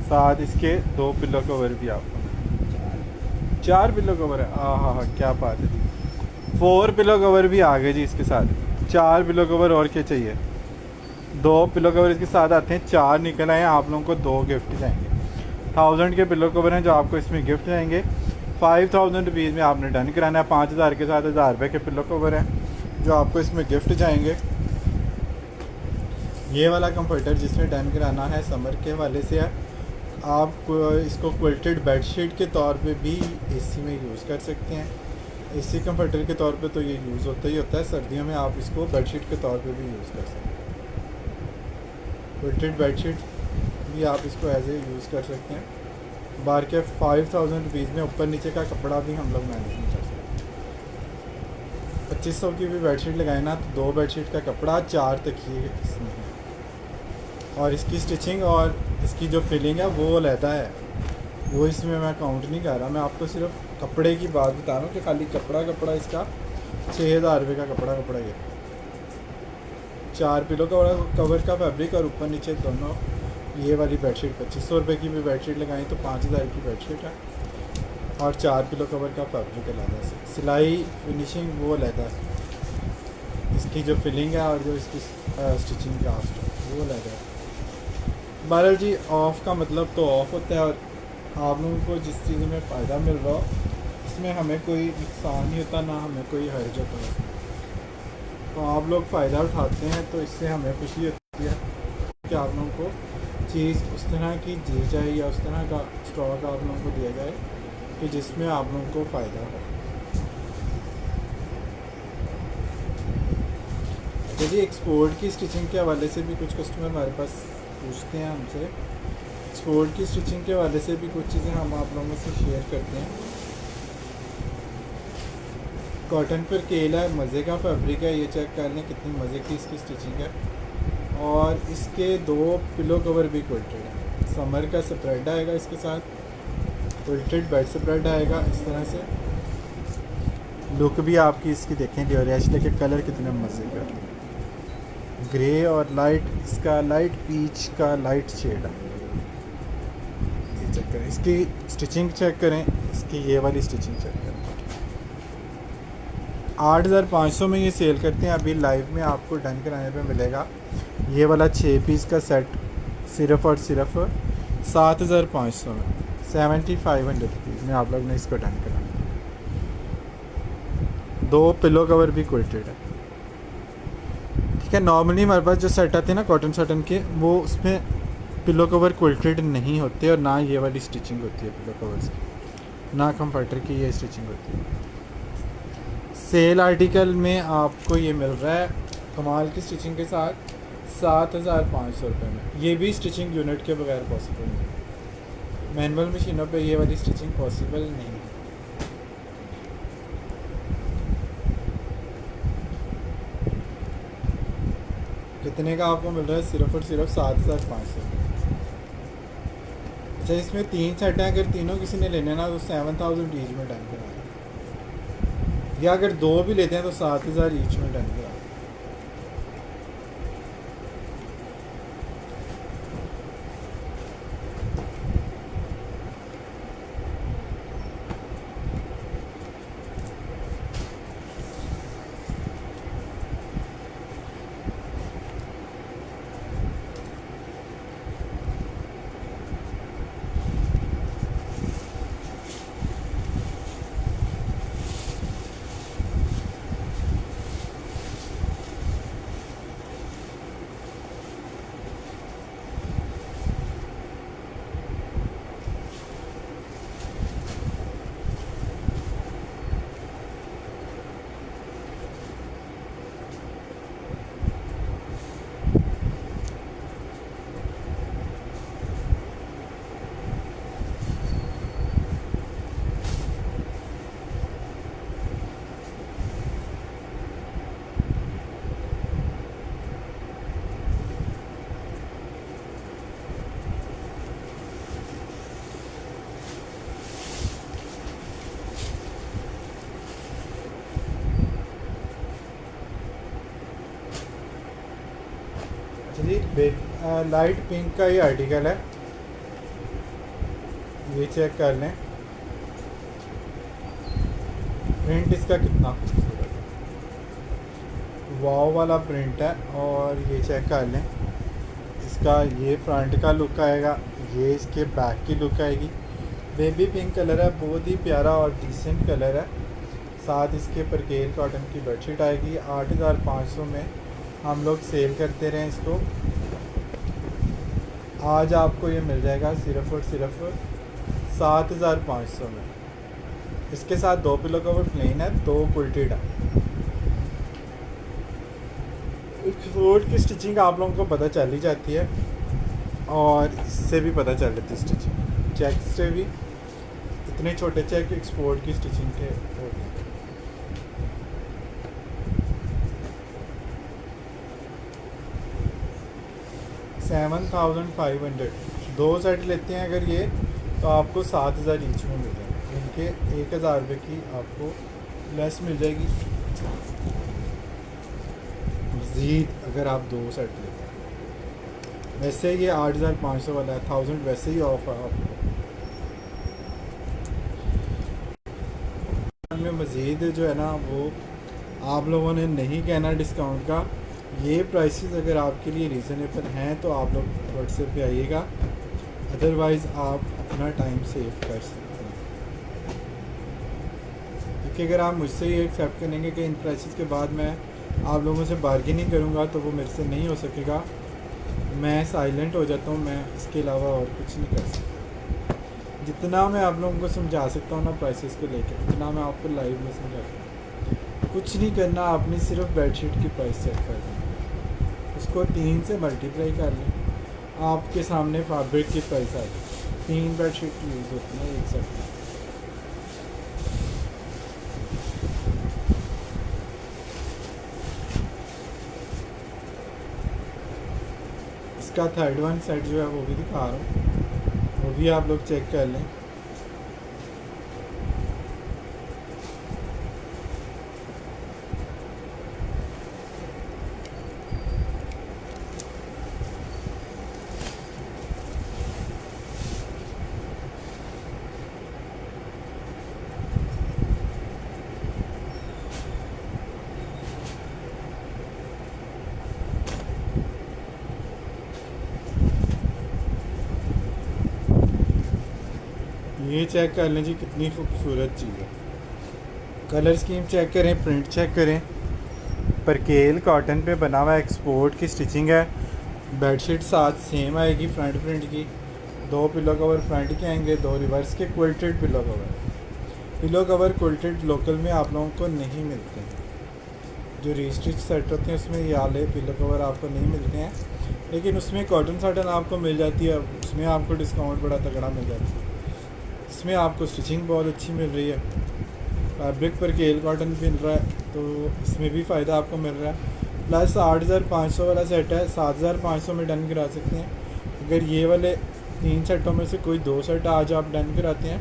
Speaker 1: साथ इसके 2 पिलो कवर भी आपको। 4 पिलो कवर है, हाँ हाँ क्या बात है जी। 4 पिलो कवर भी आ गए जी इसके साथ। 4 पिलो कवर और क्या चाहिए। 2 पिलो कवर इसके साथ आते हैं, 4 निकल आए, आप लोगों को 2 गिफ्ट जाएंगे। 1000 के पिलो कवर हैं जो आपको इसमें गिफ्ट जाएंगे। 5000 रुपीज़ में आपने डन कराना है। 5000 के साथ 1000 रुपये के पिलो कवर हैं जो आपको इसमें गिफ्ट जाएंगे। ये वाला कंफर्टर जिसने डन कराना है समर के हवाले से है। आप इसको क्विल्टेड बेडशीट के तौर पे भी एसी में यूज़ कर सकते हैं। एसी कंफर्टर के तौर पे तो ये यूज़ होता ही होता है, सर्दियों में आप इसको बेडशीट के तौर पे भी यूज़ कर सकते हैं। क्विल्टेड बेडशीट भी आप इसको एज ए यूज़ कर सकते हैं। बार के 5000 रुपीज़ में ऊपर नीचे का कपड़ा भी हम लोग मैनेज नहीं कर सकते। 2500 की भी बेडशीट लगाए ना तो 2 बेडशीट का कपड़ा, 4 तकिए इसमें है। और इसकी स्टिचिंग और इसकी जो फिलिंग है वो अलहदा है, वो इसमें मैं काउंट नहीं कर रहा। मैं आपको सिर्फ कपड़े की बात बता रहा हूँ कि खाली कपड़ा इसका 6000 रुपये का कपड़ा ये 4 पिलो कवर का फैब्रिक और ऊपर नीचे दोनों। ये वाली बेडशीट 2500 रुपये की भी बेडशीट लगाई तो 5000 की बेडशीट है। और 4 पिलो कवर का फैब्रिक अलहदा से, सिलाई फिनिशिंग वो अलहदा है, इसकी जो फिलिंग है और जो इसकी स्टिचिंग कास्ट है वो अलहदा है। बहरहाल जी ऑफ़ का मतलब तो ऑफ़ होता है, और आप लोगों को जिस चीज़ में फ़ायदा मिल रहा हो इसमें हमें कोई नुकसान नहीं होता, ना हमें कोई हर्ज होता है। तो आप लोग फ़ायदा उठाते हैं तो इससे हमें खुशी होती है कि आप लोगों को चीज़ उस तरह की दी जाए या उस तरह का स्टॉक आप लोगों को दिया जाए कि जिसमें आप लोगों को फ़ायदा हो। जी एक्सपोर्ट की स्टिचिंग के हवाले से भी कुछ कस्टमर हमारे पास पूछते हैं हमसे। एक्सपोर्ट की स्टिचिंग के हवाले से भी कुछ चीज़ें हम आप लोगों से शेयर करते हैं। कॉटन पर केला है, मज़े का फैब्रिक है, ये चेक कर लें कितनी मज़े की इसकी स्टिचिंग है। और इसके 2 पिलो कवर भी क्विल्टेड है। समर का स्प्रेड आएगा इसके साथ, क्विल्टेड बेड स्प्रेड आएगा इस तरह से। लुक भी आपकी इसकी देखें ड्यूरेश, लेकिन कलर कितने मज़े का, ग्रे और लाइट, इसका लाइट पीच का लाइट शेड है। ये चेक करें, इसकी स्टिचिंग चेक करें, इसकी ये वाली स्टिचिंग चेक करें। 8500 में ये सेल करते हैं। अभी लाइव में आपको डन कराने पे मिलेगा ये वाला 6 पीस का सेट सिर्फ़ और सिर्फ 7500 में, 7500 रुपीज़ में आप लोग ने इसको डन कराना। 2 पिलो कवर भी क्विल्टेड है, ठीक है। नॉर्मली हमारे पास जो सेट आते हैं ना कॉटन सटन के, वो उसमें पिलो कवर क्विल्टेड नहीं होते और ना ये वाली स्टिचिंग होती है पिलो कवर्स की, ना कंफर्टर की ये स्टिचिंग होती है। सेल आर्टिकल में आपको ये मिल रहा है कमाल की स्टिचिंग के साथ 7500 रुपये में। ये भी स्टिचिंग यूनिट के बगैर पॉसिबल नहीं है। मैनुअल मशीनों पे ये वाली स्टिचिंग पॉसिबल नहीं है। कितने का आपको मिल रहा है, सिर्फ और सिर्फ 7500। अच्छा इसमें 3 सेट हैं, अगर तीनों किसी ने लेने ना तो 7000 ईच में डन करा, या अगर 2 भी लेते हैं तो 7000 ईच में डन करा। जी लाइट पिंक का ये आर्टिकल है, ये चेक कर लें। प्रिंट इसका कितना खूबसूरत है, वाव वाला प्रिंट है। और ये चेक कर लें, इसका ये फ्रंट का लुक आएगा, ये इसके बैक की लुक आएगी। बेबी पिंक कलर है, बहुत ही प्यारा और डिसेंट कलर है। साथ इसके परकेल कॉटन की बेडशीट आएगी। 8500 में हम लोग सेल करते रहे इसको। आज आपको ये मिल जाएगा सिर्फ़ और सिर्फ 7500 में। इसके साथ 2 पिलो कवर प्लेन है, 2 कुल्टेड है। एक्सपोर्ट की स्टिचिंग आप लोगों को पता चल ही जाती है और इससे भी पता चल जाती है स्टिचिंग, चेक से भी। इतने छोटे चेक एक्सपोर्ट की स्टिचिंग के होते हैं। $7,500 2 सेट लेते हैं अगर ये, तो आपको 7000 ईच में मिल जाएगा। इनके 1000 रुपये की आपको लेस मिल जाएगी। मज़ीद अगर आप 2 सेट लेते हैं, वैसे ये 8500 वाला है, 1000 वैसे ही ऑफ है आपको। में मज़ीद जो है ना वो आप लोगों ने नहीं कहना डिस्काउंट का। ये प्राइसेस अगर आपके लिए रीज़नेबल हैं तो आप लोग व्हाट्सएप पे आइएगा, अदरवाइज़ आप अपना टाइम सेव कर सकते हैं। क्योंकि अगर आप मुझसे ये एक्सेप्ट करेंगे कि इन प्राइसेस के बाद मैं आप लोगों से बार्गेनिंग करूँगा, तो वो मेरे से नहीं हो सकेगा। मैं साइलेंट हो जाता हूँ, मैं इसके अलावा और कुछ नहीं कर सकता। जितना मैं आप लोगों को समझा सकता हूँ ना प्राइसेस को लेकर, उतना मैं आपको लाइव में समझा सकता हूँ। कुछ नहीं करना, आपने सिर्फ बेडशीट की प्राइस सेट कर दें, उसको 3 से मल्टीप्लाई कर लें, आपके सामने फैब्रिक की प्राइस आ जाए। 3 बेडशीट यूज़ होती हैं एक सेट में। इसका 3rd वन सेट जो है वो भी दिखा रहा हूँ, वो भी आप लोग चेक कर लें। ये चेक कर लें जी, कितनी खूबसूरत चीज़ है। कलर स्कीम चेक करें, प्रिंट चेक करें। परकेल कॉटन पे बना हुआ एक्सपोर्ट की स्टिचिंग है। बेडशीट साथ सेम आएगी फ्रंट प्रिंट की। 2 पिलो कवर फ्रंट के आएंगे, 2 रिवर्स के quilted pillow cover. Pillow cover quilted local में आप लोगों को नहीं मिलते हैं। जो रीस्टिच सेट होते हैं उसमें ये वाले पिलो कवर आपको नहीं मिलते हैं, लेकिन उसमें कॉटन साटन आपको मिल जाती है, उसमें आपको डिस्काउंट बड़ा तगड़ा मिल जाता है। इसमें आपको स्टिचिंग बहुत अच्छी मिल रही है, फैब्रिक पर केल कॉटन मिल रहा है, तो इसमें भी फ़ायदा आपको मिल रहा है। प्लस 8500 वाला सेट है, 7500 में डन करा सकते हैं। अगर ये वाले 3 सेटों में से कोई 2 सेट आज आप डन कराते हैं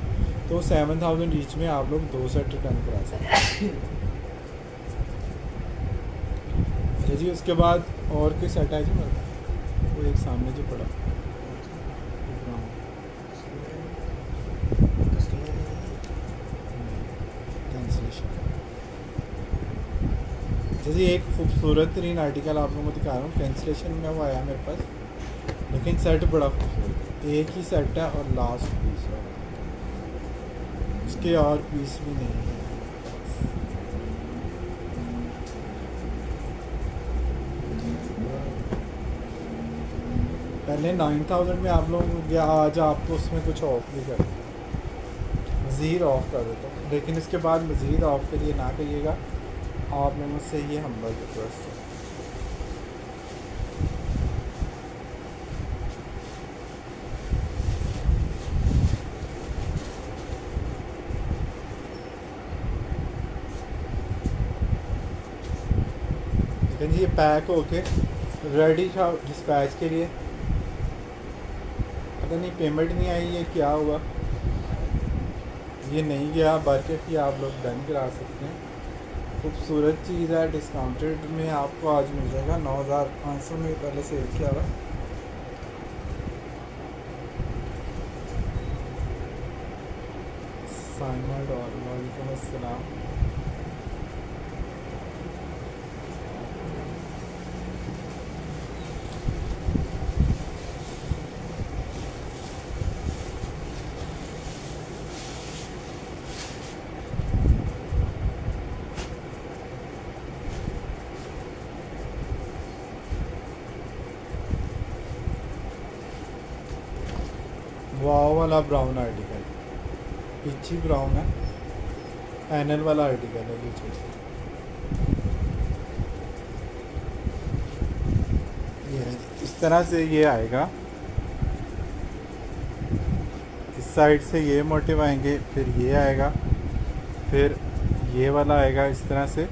Speaker 1: तो 7000 ईच में आप लोग 2 सेट डन करा सकते हैं। अच्छा जी, उसके बाद और कोई सेट है जी मेरे पास? वो एक सामने जो पड़ा कैंसिलेशन। जैसे एक खूबसूरत तरीन आर्टिकल आप लोगों को दिखा रहा हूँ, कैंसिलेशन में वो आया मेरे पास, लेकिन सेट बड़ा खूबसूरत, एक ही सेट है और लास्ट पीस है, इसके और पीस भी नहीं है। पहले 9000 में आप लोग या आज आपको उसमें कुछ ऑफ भी कर मज़ीद ऑफ कर देता हूँ, लेकिन इसके बाद मज़ीद ऑफ के लिए ना करिएगा, आप लोगों से ये हम्बल रिक्वेस्ट है। लेकिन जी ये पैक होके रेडी था डिस्पैच के लिए, पता नहीं पेमेंट नहीं आई, ये क्या हुआ, ये नहीं गया। बाकी आप लोग डन करा सकते हैं। खूबसूरत चीज़ है, डिस्काउंटेड में आपको आज मिल जाएगा 9500 में, पहले सेल किया हुआ। साइमड और वालेकुम अस्सलाम। वाला ब्राउन आर्टिकल, पीछी ब्राउन है, पैनल वाला आर्टिकल है ये चीज़। ये इस तरह से ये आएगा, इस साइड से ये मोटिव आएंगे, फिर ये आएगा, फिर ये वाला आएगा इस तरह से।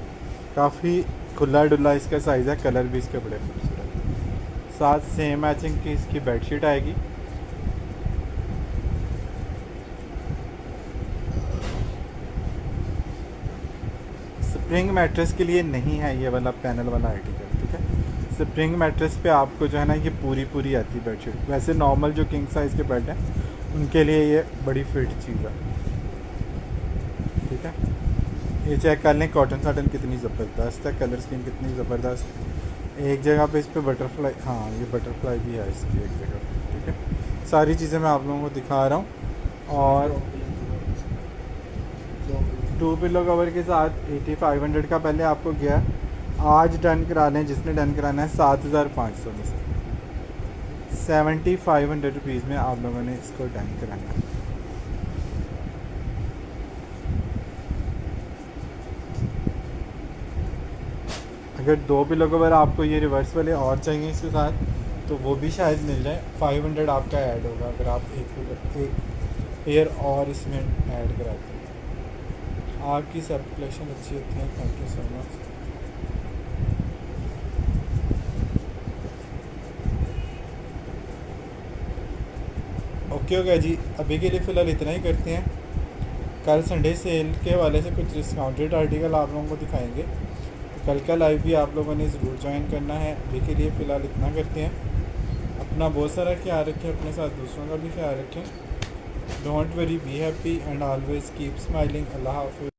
Speaker 1: काफ़ी खुला डुला इसका साइज़ है, कलर भी इसके बड़े खूबसूरत। साथ सेम मैचिंग की इसकी बेडशीट आएगी। स्प्रिंग मैट्रेस के लिए नहीं है ये वाला पैनल वाला आर्टिकल, ठीक है। स्प्रिंग मैट्रेस पे आपको जो है ना ये पूरी पूरी आती है बेडशीट। वैसे नॉर्मल जो किंग साइज़ के बेड हैं उनके लिए ये बड़ी फिट चीज़ है, ठीक है। ये चेक कर लें कॉटन साटन कितनी ज़बरदस्त है, कलर स्कीम कितनी ज़बरदस्त। एक जगह पे इस पर बटरफ्लाई, हाँ ये बटरफ्लाई भी है इसकी एक जगह पे, ठीक है। सारी चीज़ें मैं आप लोगों को दिखा रहा हूँ। और 2 पिलो कवर के साथ 8500 का पहले आपको गया, आज डन करा लें जिसने डन कराना है 7500 में से 7500 रुपीज़ में आप लोगों ने इसको डन कराना है। अगर 2 पिलो कवर आपको ये रिवर्स वाले और चाहिए इसके साथ तो वो भी शायद मिल जाए। 500 आपका ऐड होगा अगर आप एक पेयर और इसमें ऐड कराते हैं। आपकी सर्कुलेशन अच्छी होती है, thank you so much. Okay हो गया जी, अभी के लिए फ़िलहाल इतना ही करते हैं। कल संडे सेल के हवाले से कुछ डिस्काउंटेड आर्टिकल आप लोगों को दिखाएंगे, तो कल का लाइव भी आप लोगों ने ज़रूर ज्वाइन करना है। अभी के लिए फ़िलहाल इतना करते हैं। अपना बहुत सारा ख्याल रखें, अपने साथ दूसरों का भी ख्याल रखें। Don't worry, be happy and always keep smiling. अल्लाह हाफ़िज़।